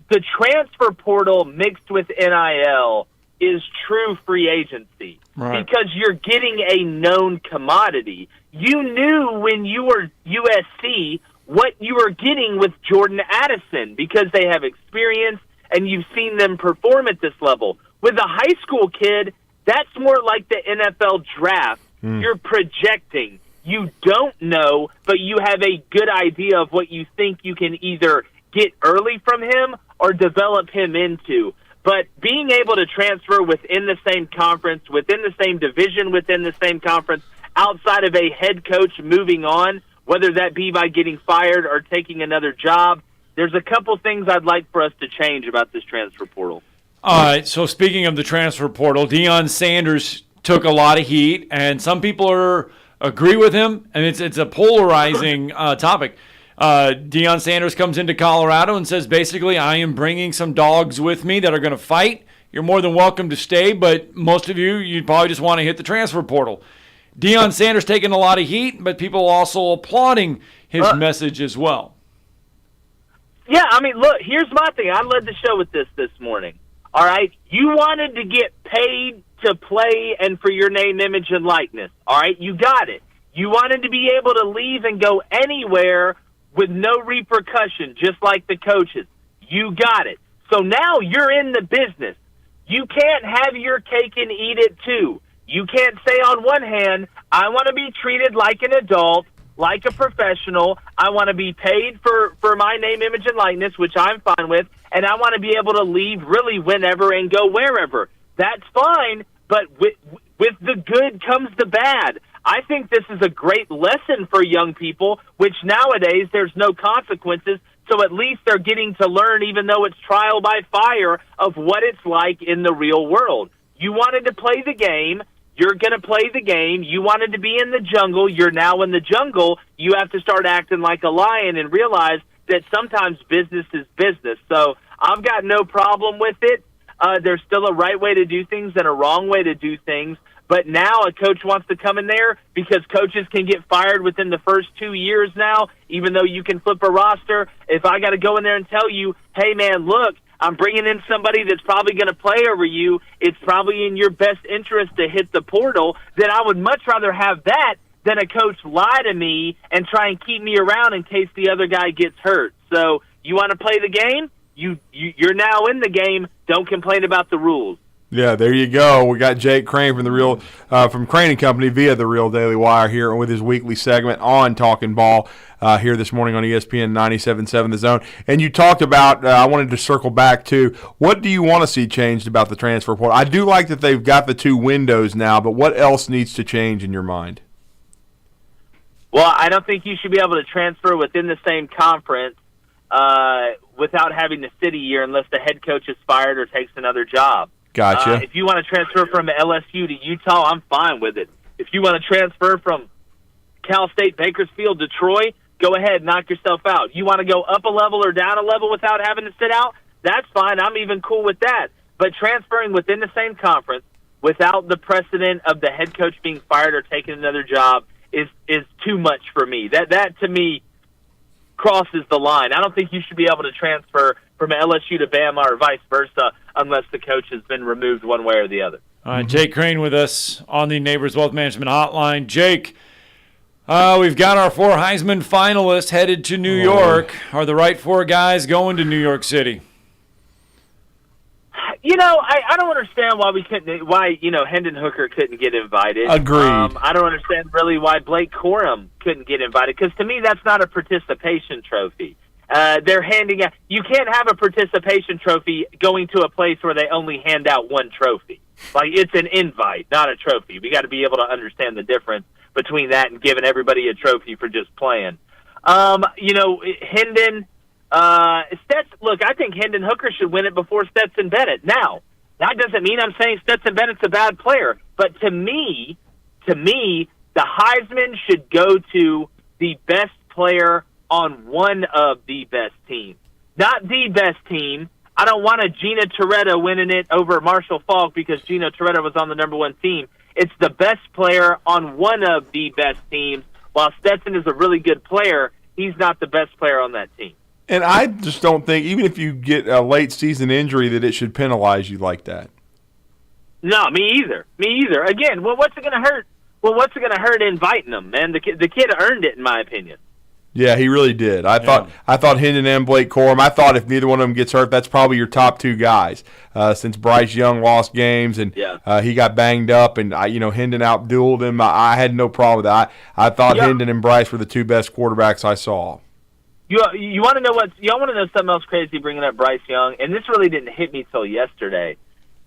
the transfer portal mixed with NIL is true free agency. Right. Because you're getting a known commodity. You knew when you were USC what you were getting with Jordan Addison because they have experience and you've seen them perform at this level. With a high school kid, that's more like the NFL draft. You're projecting. You don't know, but you have a good idea of what you think you can either get early from him or develop him into. But being able to transfer within the same conference, within the same division, within the same conference, outside of a head coach moving on, whether that be by getting fired or taking another job, there's a couple things I'd like for us to change about this transfer portal. All right, so speaking of the transfer portal, Deion Sanders took a lot of heat, and some people agree with him, and it's a polarizing topic. Deion Sanders comes into Colorado and says, basically, I am bringing some dogs with me that are going to fight. You're more than welcome to stay, but most of you probably just want to hit the transfer portal. Deion Sanders taking a lot of heat, but people also applauding his message as well. Yeah, I mean, look, here's my thing. I led the show with this morning. All right? You wanted to get paid to play and for your name, image, and likeness. All right? You got it. You wanted to be able to leave and go anywhere with no repercussion, just like the coaches. You got it. So now you're in the business. You can't have your cake and eat it too. You can't say on one hand, I want to be treated like an adult, like a professional. I want to be paid for my name, image, and likeness, which I'm fine with, and I want to be able to leave really whenever and go wherever. That's fine, but with the good comes the bad. I think this is a great lesson for young people, which nowadays there's no consequences, so at least they're getting to learn, even though it's trial by fire, of what it's like in the real world. You wanted to play the game. You're going to play the game. You wanted to be in the jungle. You're now in the jungle. You have to start acting like a lion and realize that sometimes business is business. So I've got no problem with it. There's still a right way to do things and a wrong way to do things. But now a coach wants to come in there because coaches can get fired within the first 2 years now, even though you can flip a roster. If I got to go in there and tell you, hey, man, look, I'm bringing in somebody that's probably going to play over you, it's probably in your best interest to hit the portal, then I would much rather have that than a coach lie to me and try and keep me around in case the other guy gets hurt. So you want to play the game? You're now in the game. Don't complain about the rules. Yeah, there you go. We got Jake Crane from Crane & Company via the Real Daily Wire here with his weekly segment on Talkin' Ball here this morning on ESPN 97.7 The Zone. And you talked about, I wanted to circle back to, what do you want to see changed about the transfer portal? I do like that they've got the 2 windows now, but what else needs to change in your mind? Well, I don't think you should be able to transfer within the same conference without having to sit a year unless the head coach is fired or takes another job. Gotcha. If you want to transfer from LSU to Utah, I'm fine with it. If you want to transfer from Cal State, Bakersfield to Troy, go ahead, knock yourself out. You want to go up a level or down a level without having to sit out? That's fine. I'm even cool with that. But transferring within the same conference without the precedent of the head coach being fired or taking another job is too much for me. That to me crosses the line. I don't think you should be able to transfer from LSU to Bama or vice versa unless the coach has been removed one way or the other. All right, Jake Crane with us on the Neighbors Wealth Management Hotline. Jake, we've got our 4 Heisman finalists headed to New York. Are the right 4 guys going to New York City? You know, I don't understand why Hendon Hooker couldn't get invited. Agreed. I don't understand really why Blake Corum couldn't get invited, because to me that's not a participation trophy. They're handing out. You can't have a participation trophy going to a place where they only hand out 1 trophy. Like, it's an invite, not a trophy. We got to be able to understand the difference between that and giving everybody a trophy for just playing. Hendon. Look, I think Hendon Hooker should win it before Stetson Bennett. Now, That doesn't mean I'm saying Stetson Bennett's a bad player. But to me, the Heisman should go to the best player on one of the best teams. Not the best team. I don't want a Gina Toretta winning it over Marshall Faulk because Gina Toretta was on the number one team. It's the best player on one of the best teams. While Stetson is a really good player, he's not the best player on that team. And I just don't think, even if you get a late season injury, that it should penalize you like that. No, me either. Again, what's it going to hurt? Well, what's it going to hurt inviting him, man? The kid earned it, in my opinion. Yeah, he really did. I thought Hendon and Blake Corum. I thought if neither one of them gets hurt, that's probably your top two guys. Since Bryce Young lost games and he got banged up, and Hendon outdueled him, I had no problem with that. I thought Hendon and Bryce were the two best quarterbacks I saw. You want to know y'all want to know something else crazy? Bringing up Bryce Young, and this really didn't hit me till yesterday.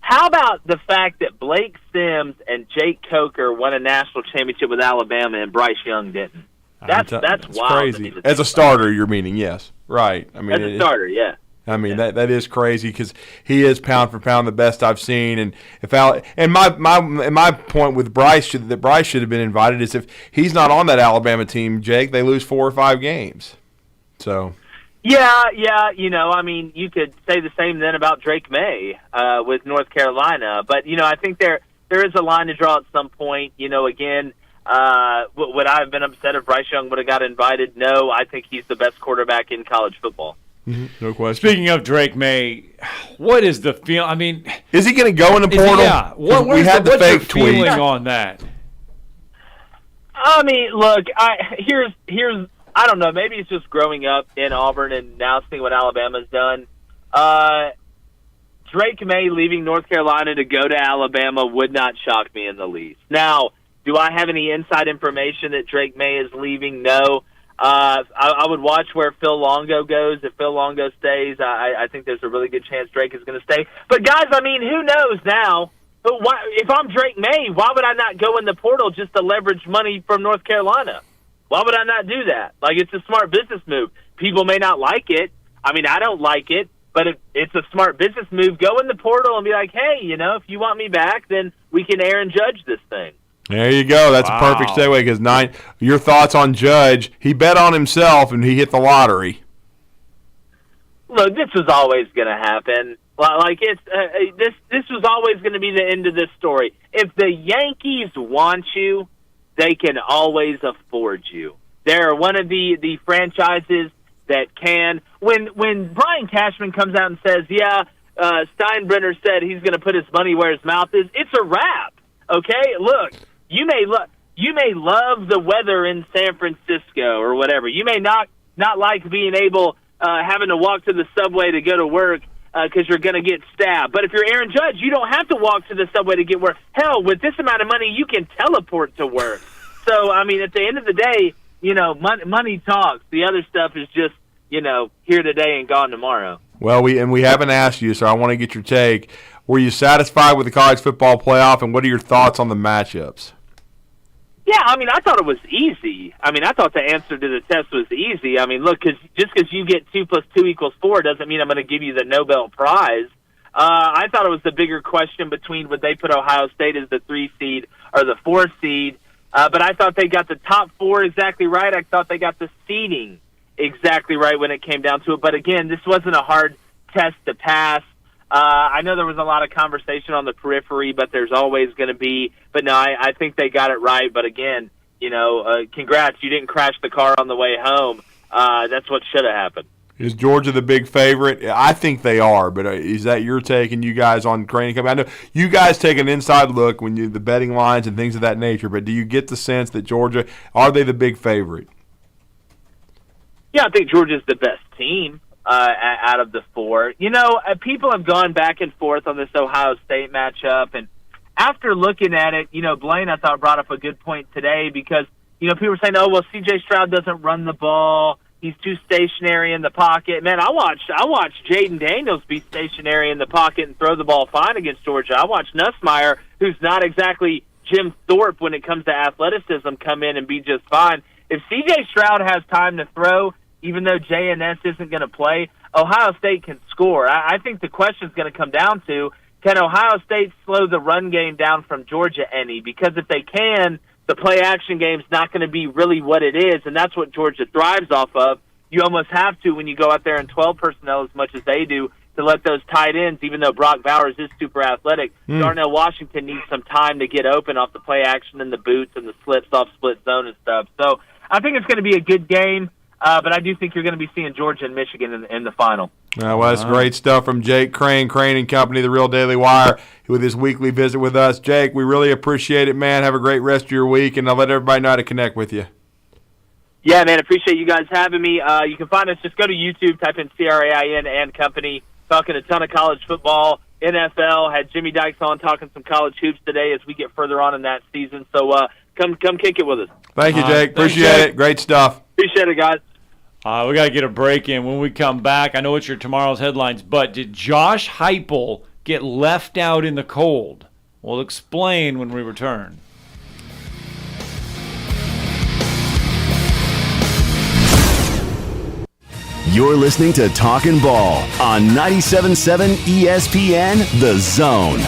How about the fact that Blake Sims and Jake Coker won a national championship with Alabama and Bryce Young didn't? That's wild. Crazy. As a starter, you're meaning, yes, right? I mean, as a starter, yeah. I mean that is crazy because he is pound for pound the best I've seen. And my point with Bryce that Bryce should have been invited is if he's not on that Alabama team, Jake, they lose 4 or 5 games. So. Yeah. I mean, you could say the same then about Drake May with North Carolina, but I think there is a line to draw at some point. Again. Would I have been upset if Bryce Young would have got invited? No, I think he's the best quarterback in college football. Mm-hmm. No question. Speaking of Drake May, what is the feel? I mean, is he going to go in the portal? Yeah. What's your feeling on that? I mean, look, here's I don't know. Maybe it's just growing up in Auburn and now seeing what Alabama's done. Drake May leaving North Carolina to go to Alabama would not shock me in the least. Now, do I have any inside information that Drake May is leaving? No. I would watch where Phil Longo goes. If Phil Longo stays, I think there's a really good chance Drake is going to stay. But, guys, I mean, who knows now? But if I'm Drake May, why would I not go in the portal just to leverage money from North Carolina? Why would I not do that? Like, it's a smart business move. People may not like it. I mean, I don't like it. But if it's a smart business move, go in the portal and be like, hey, if you want me back, then we can Aaron Judge this thing. There you go. That's a perfect segue because your thoughts on Judge. He bet on himself and he hit the lottery. Look, this was always going to happen. Like this was always going to be the end of this story. If the Yankees want you, they can always afford you. They're one of the franchises that can. When Brian Cashman comes out and says, Steinbrenner said he's going to put his money where his mouth is, it's a wrap. Okay, look, you may love the weather in San Francisco or whatever. You may not like being able having to walk to the subway to go to work because you're going to get stabbed. But if you're Aaron Judge, you don't have to walk to the subway to get work. Hell, with this amount of money, you can teleport to work. So, I mean, at the end of the day, money talks. The other stuff is just, here today and gone tomorrow. Well, we haven't asked you, so I want to get your take. Were you satisfied with the college football playoff, and what are your thoughts on the matchups? Yeah, I mean, I thought it was easy. I mean, I thought the answer to the test was easy. I mean, look, just because you get 2 + 2 = 4 doesn't mean I'm going to give you the Nobel Prize. I thought it was the bigger question between would they put Ohio State as the 3 seed or the 4 seed. But I thought they got the top 4 exactly right. I thought they got the seeding exactly right when it came down to it. But again, this wasn't a hard test to pass. I know there was a lot of conversation on the periphery, but there's always going to be. But no, I think they got it right. But again, congrats. You didn't crash the car on the way home. That's what should have happened. Is Georgia the big favorite? I think they are, but is that your take and you guys on Crane Company? I know you guys take an inside look when the betting lines and things of that nature, but do you get the sense that Georgia, are they the big favorite? Yeah, I think Georgia's the best team out of the 4. People have gone back and forth on this Ohio State matchup, and after looking at it, Blaine, I thought, brought up a good point today because, people were saying, oh, well, C.J. Stroud doesn't run the ball. He's too stationary in the pocket. Man, I watched Jaden Daniels be stationary in the pocket and throw the ball fine against Georgia. I watched Nussmeier, who's not exactly Jim Thorpe when it comes to athleticism, come in and be just fine. If C.J. Stroud has time to throw, even though JNS isn't going to play, Ohio State can score. I think the question is going to come down to, can Ohio State slow the run game down from Georgia any? Because if they can, the play-action game's not going to be really what it is, and that's what Georgia thrives off of. You almost have to, when you go out there in 12 personnel as much as they do, to let those tight ends, even though Brock Bowers is super athletic, Darnell Washington needs some time to get open off the play action and the boots and the slips off split zone and stuff. So I think it's going to be a good game, but I do think you're going to be seeing Georgia and Michigan in the final. Well, that's great stuff from Jake Crane and Company, The Real Daily Wire, with his weekly visit with us. Jake, we really appreciate it, man. Have a great rest of your week, and I'll let everybody know how to connect with you. Yeah, man, appreciate you guys having me. You can find us, just go to YouTube, type in CRAIN and Company. Talking a ton of college football, NFL, had Jimmy Dykes on talking some college hoops today as we get further on in that season. So come kick it with us. Thank you, Jake. Appreciate it. Great stuff. Appreciate it, guys. We got to get a break in. When we come back, I know it's your tomorrow's headlines, but did Josh Heupel get left out in the cold? We'll explain when we return. You're listening to Talkin' Ball on 97.7 ESPN, The Zone.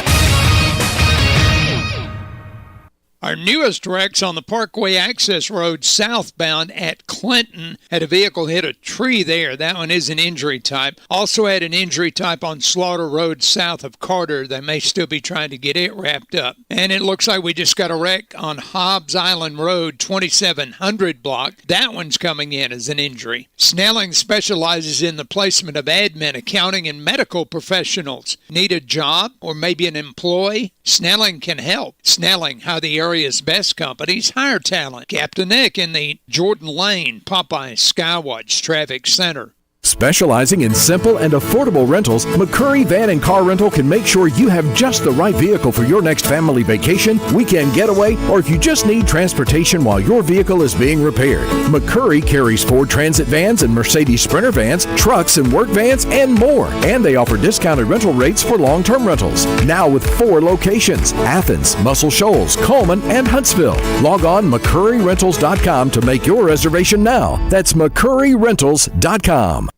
Our newest wrecks on the Parkway Access Road southbound at Clinton had a vehicle hit a tree there. That one is an injury type. Also had an injury type on Slaughter Road south of Carter. They may still be trying to get it wrapped up. And it looks like we just got a wreck on Hobbs Island Road, 2700 block. That one's coming in as an injury. Snelling specializes in the placement of admin, accounting, and medical professionals. Need a job or maybe an employee? Snelling can help. Snelling, how the area's best companies hire talent. Captain Nick in the Jordan Lane, Popeye Skywatch Traffic Center. Specializing in simple and affordable rentals, McCurry Van and Car Rental can make sure you have just the right vehicle for your next family vacation, weekend getaway, or if you just need transportation while your vehicle is being repaired. McCurry carries Ford Transit vans and Mercedes Sprinter vans, trucks and work vans, and more. And they offer discounted rental rates for long-term rentals. Now with 4 locations: Athens, Muscle Shoals, Coleman, and Huntsville. Log on McCurryRentals.com to make your reservation now. That's McCurryRentals.com.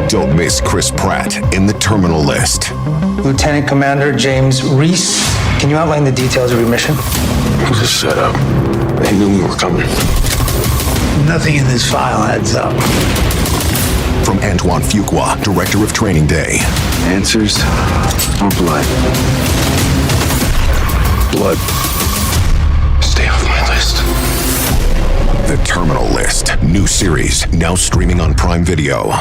Don't miss Chris Pratt in The Terminal List. Lieutenant Commander James Reese, can you outline the details of your mission? It was a setup. They knew we were coming. Nothing in this file adds up. From Antoine Fuqua, Director of Training Day. Answers or blood? Blood. Stay off my list. The Terminal List. New series, now streaming on Prime Video.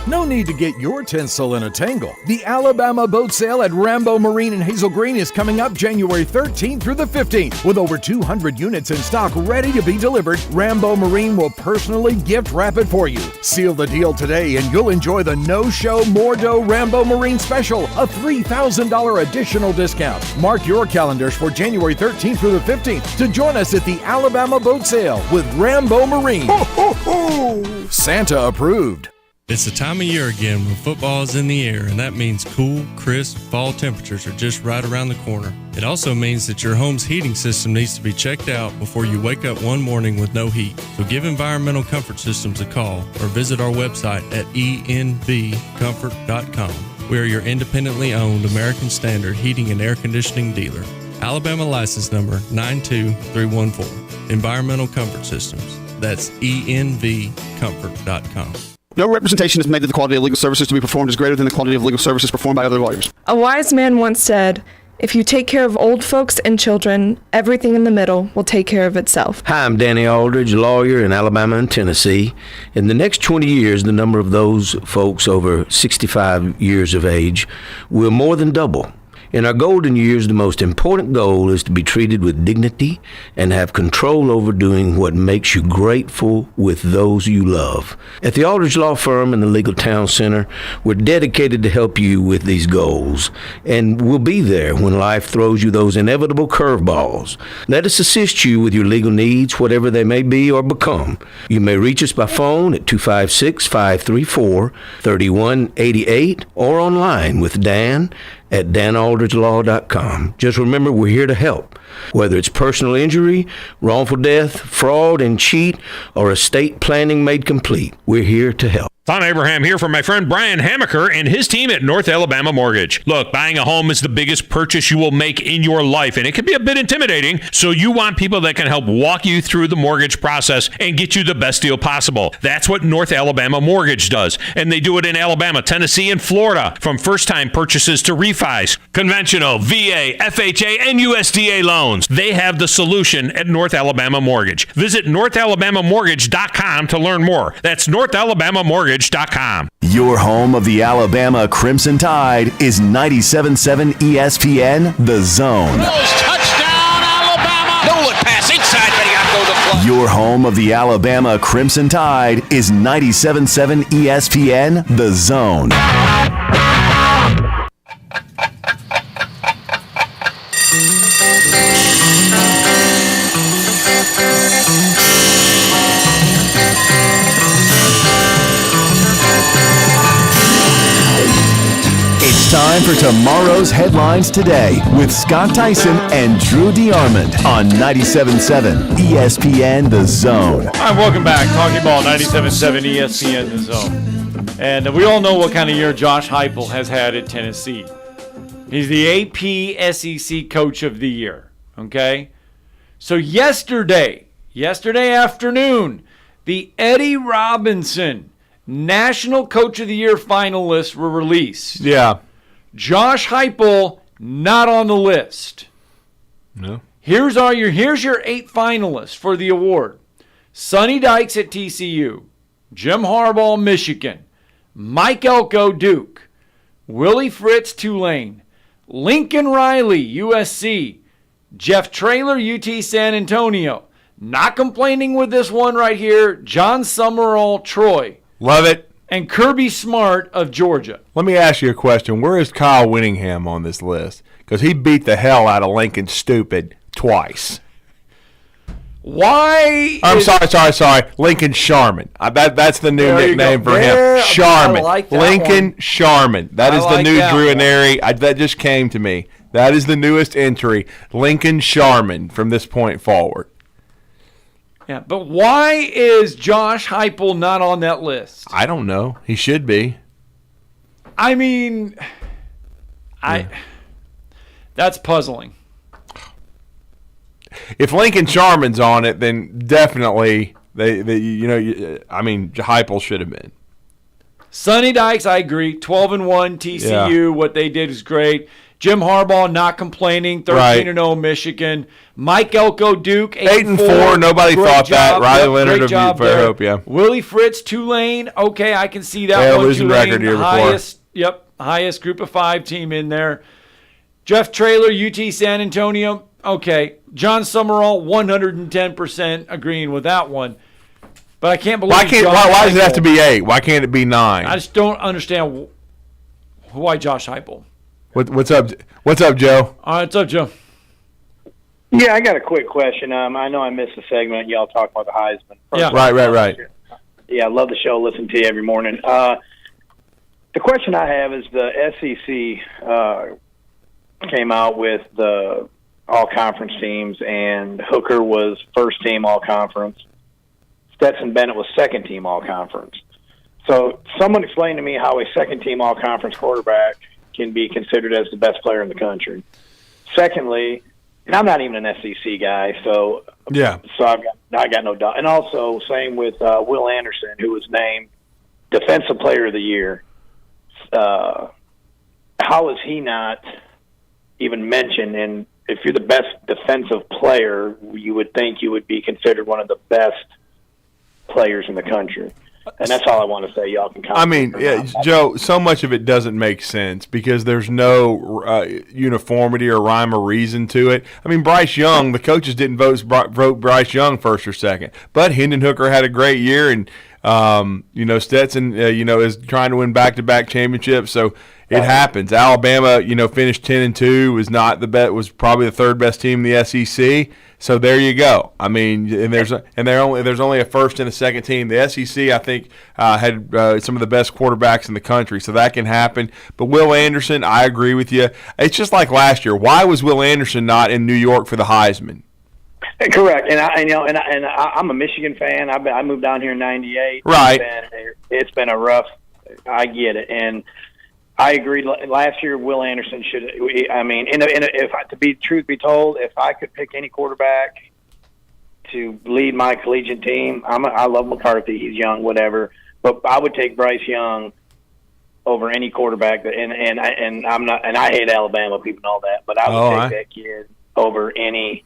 No need to get your tinsel in a tangle. The Alabama Boat Sale at Rambo Marine in Hazel Green is coming up January 13th through the 15th. With over 200 units in stock ready to be delivered, Rambo Marine will personally gift wrap it for you. Seal the deal today and you'll enjoy the no-show Mordo Rambo Marine Special, a $3,000 additional discount. Mark your calendars for January 13th through the 15th to join us at the Alabama Boat Sale with Rambo Marine. Ho, ho, ho! Santa approved. It's the time of year again when football is in the air, and that means cool, crisp fall temperatures are just right around the corner. It also means that your home's heating system needs to be checked out before you wake up one morning with no heat. So give Environmental Comfort Systems a call or visit our website at envcomfort.com. We are your independently owned American Standard heating and air conditioning dealer. Alabama license number 92314. Environmental Comfort Systems. That's envcomfort.com. No representation is made that the quality of legal services to be performed is greater than the quality of legal services performed by other lawyers. A wise man once said, "If you take care of old folks and children, everything in the middle will take care of itself." Hi, I'm Danny Aldridge, lawyer in Alabama and Tennessee. In the next 20 years, the number of those folks over 65 years of age will more than double. In our golden years, the most important goal is to be treated with dignity and have control over doing what makes you grateful with those you love. At the Aldridge Law Firm and the Legal Town Center, we're dedicated to help you with these goals, and we'll be there when life throws you those inevitable curveballs. Let us assist you with your legal needs, whatever they may be or become. You may reach us by phone at 256-534-3188 or online with Dan at danaldridgelaw.com. Just remember, we're here to help. Whether it's personal injury, wrongful death, fraud and cheat, or estate planning made complete, we're here to help. Tom Abraham here from my friend Brian Hamaker and his team at North Alabama Mortgage. Look, buying a home is the biggest purchase you will make in your life, and it can be a bit intimidating, so you want people that can help walk you through the mortgage process and get you the best deal possible. That's what North Alabama Mortgage does, and they do it in Alabama, Tennessee, and Florida, from first-time purchases to refis, conventional, VA, FHA, and USDA loans. They have the solution at North Alabama Mortgage. Visit NorthAlabamaMortgage.com to learn more. That's NorthAlabamaMortgage.com. Your home of the Alabama Crimson Tide is 97.7 ESPN, The Zone. Touchdown, Alabama! Nolan pass inside, but he got to go to play. Your home of the Alabama Crimson Tide is 97.7 ESPN, The Zone. It's time for tomorrow's headlines today with Scott Tyson and Drew DeArmond on 97.7 ESPN The Zone. All right, welcome back. Talking Ball, 97.7 ESPN The Zone. And we all know what kind of year Josh Heupel has had at Tennessee. He's the AP SEC Coach of the Year, okay? So yesterday afternoon, the Eddie Robinson National Coach of the Year finalists were released. Yeah. Josh Heupel not on the list. No. Here's your 8 finalists for the award. Sonny Dykes at TCU, Jim Harbaugh, Michigan, Mike Elko, Duke, Willie Fritz, Tulane, Lincoln Riley, USC, Jeff Traylor, UT San Antonio. Not complaining with this one right here, John Summerall, Troy. Love it. And Kirby Smart of Georgia. Let me ask you a question. Where is Kyle Whittingham on this list? Because he beat the hell out of Lincoln Stupid twice. Why? Sorry. Lincoln Sharman. That's the new nickname for him. Sharman. Like Lincoln one. Sharman. That is the new Drew and Airy. That just came to me. That is the newest entry. Lincoln Sharman from this point forward. Yeah, but why is Josh Heupel not on that list? I don't know. He should be. I mean, that's puzzling. If Lincoln Sharman's on it, then definitely Heupel should have been. Sonny Dykes, I agree. 12-1 TCU. What they did is great. Jim Harbaugh not complaining. 13-0 Michigan. Mike Elko, Duke 8-4. Nobody thought that. Riley Leonard of Fairhope. Yeah. Willie Fritz, Tulane. Okay, I can see that one. Losing Tulane, record here before. Highest Group of 5 team in there. Jeff Traylor, UT San Antonio. Okay, John Summerall, 110% agreeing with that one. But I can't believe why does it have to be 8? Why can't it be 9? I just don't understand why Josh Heupel. What's up? What's up, Joe? All right, what's up, Joe? Yeah, I got a quick question. I know I missed the segment. Y'all talk about the Heisman. Yeah. Right. Yeah, I love the show. Listen to you every morning. The question I have is the SEC came out with the all-conference teams, and Hooker was first-team all-conference. Stetson Bennett was second-team all-conference. So someone explain to me how a second-team all-conference quarterback can be considered as the best player in the country. Secondly, and I'm not even an SEC guy, so I got no doubt. And also, same with Will Anderson, who was named Defensive Player of the Year. How is he not even mentioned? And if you're the best defensive player, you would think you would be considered one of the best players in the country. And that's all I want to say. Y'all can comment. I mean, Joe, so much of it doesn't make sense because there's no uniformity or rhyme or reason to it. I mean, Bryce Young, the coaches didn't vote Bryce Young first or second. But Hendon Hooker had a great year, and, Stetson, is trying to win back-to-back championships. So it happens. Alabama, finished 10-2, was probably the third best team in the SEC. So there you go. I mean, there's only a first and a second team. The SEC, I think, had some of the best quarterbacks in the country, so that can happen. But Will Anderson, I agree with you. It's just like last year. Why was Will Anderson not in New York for the Heisman? Correct, I'm a Michigan fan. I moved down here in '98. Right. It's been a rough. I get it, and I agree. Last year, Will Anderson should. I mean, truth be told, if I could pick any quarterback to lead my collegiate team, I love McCarthy. He's young, whatever, but I would take Bryce Young over any quarterback. I hate Alabama people and all that, but I would take that kid over any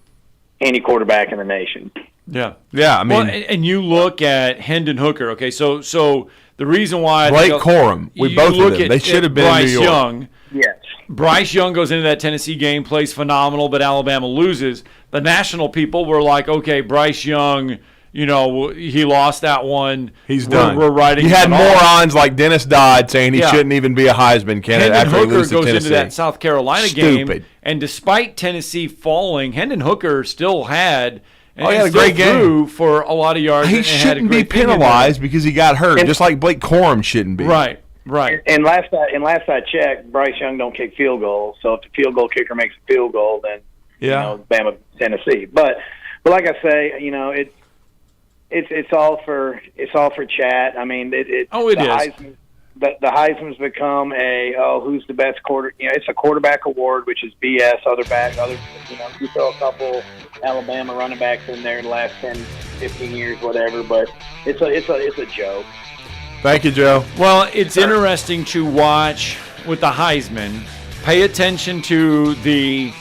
quarterback in the nation. Yeah. I mean, and you look at Hendon Hooker. Okay, so the reason why Blake Corum, both of them, they should have been Bryce in New York. Young. Yes. Bryce Young goes into that Tennessee game, plays phenomenal, but Alabama loses. The national people were like, okay, Bryce Young, he lost that one. He's done. We're writing. You had morons like Dennis Dodd saying he shouldn't even be a Heisman candidate after he loses to goes Tennessee. into that South Carolina game, and despite Tennessee falling, Hendon Hooker still had. He had a great game for a lot of yards. He shouldn't be penalized because he got hurt, just like Blake Corum shouldn't be. Right. And last I checked, Bryce Young don't kick field goals. So if the field goal kicker makes a field goal, then Bama, Tennessee. But like I say, it's all for chat. I mean, it is. Heisman, the Heisman's become who's the best quarter? It's a quarterback award, which is BS. You throw a couple Alabama running backs in there in the last 10, 15 years, whatever. But it's a joke. Thank you, Joe. Well, it's interesting to watch with the Heisman. Pay attention to the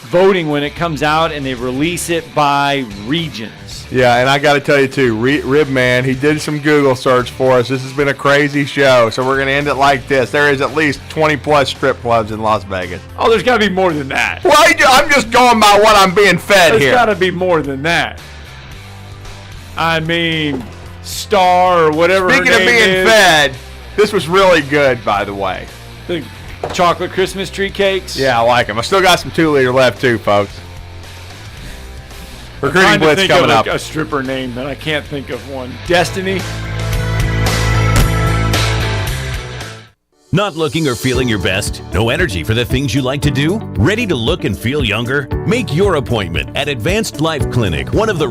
voting when it comes out and they release it by regions. Yeah, and I got to tell you, too, Rib Man, he did some Google search for us. This has been a crazy show, so we're going to end it like this. There is at least 20-plus strip clubs in Las Vegas. Oh, there's got to be more than that. Well, I'm just going by what I'm being fed here. There's got to be more than that. I mean, Star or whatever Speaking her name of being is. fed, this was really good, by the way. The chocolate Christmas tree cakes. Yeah, I like them. I still got some 2-liter left, too, folks. Recruiting Blitz coming up. A stripper name that I can't think of one. Destiny. Not looking or feeling your best? No energy for the things you like to do? Ready to look and feel younger? Make your appointment at Advanced Life Clinic, one of the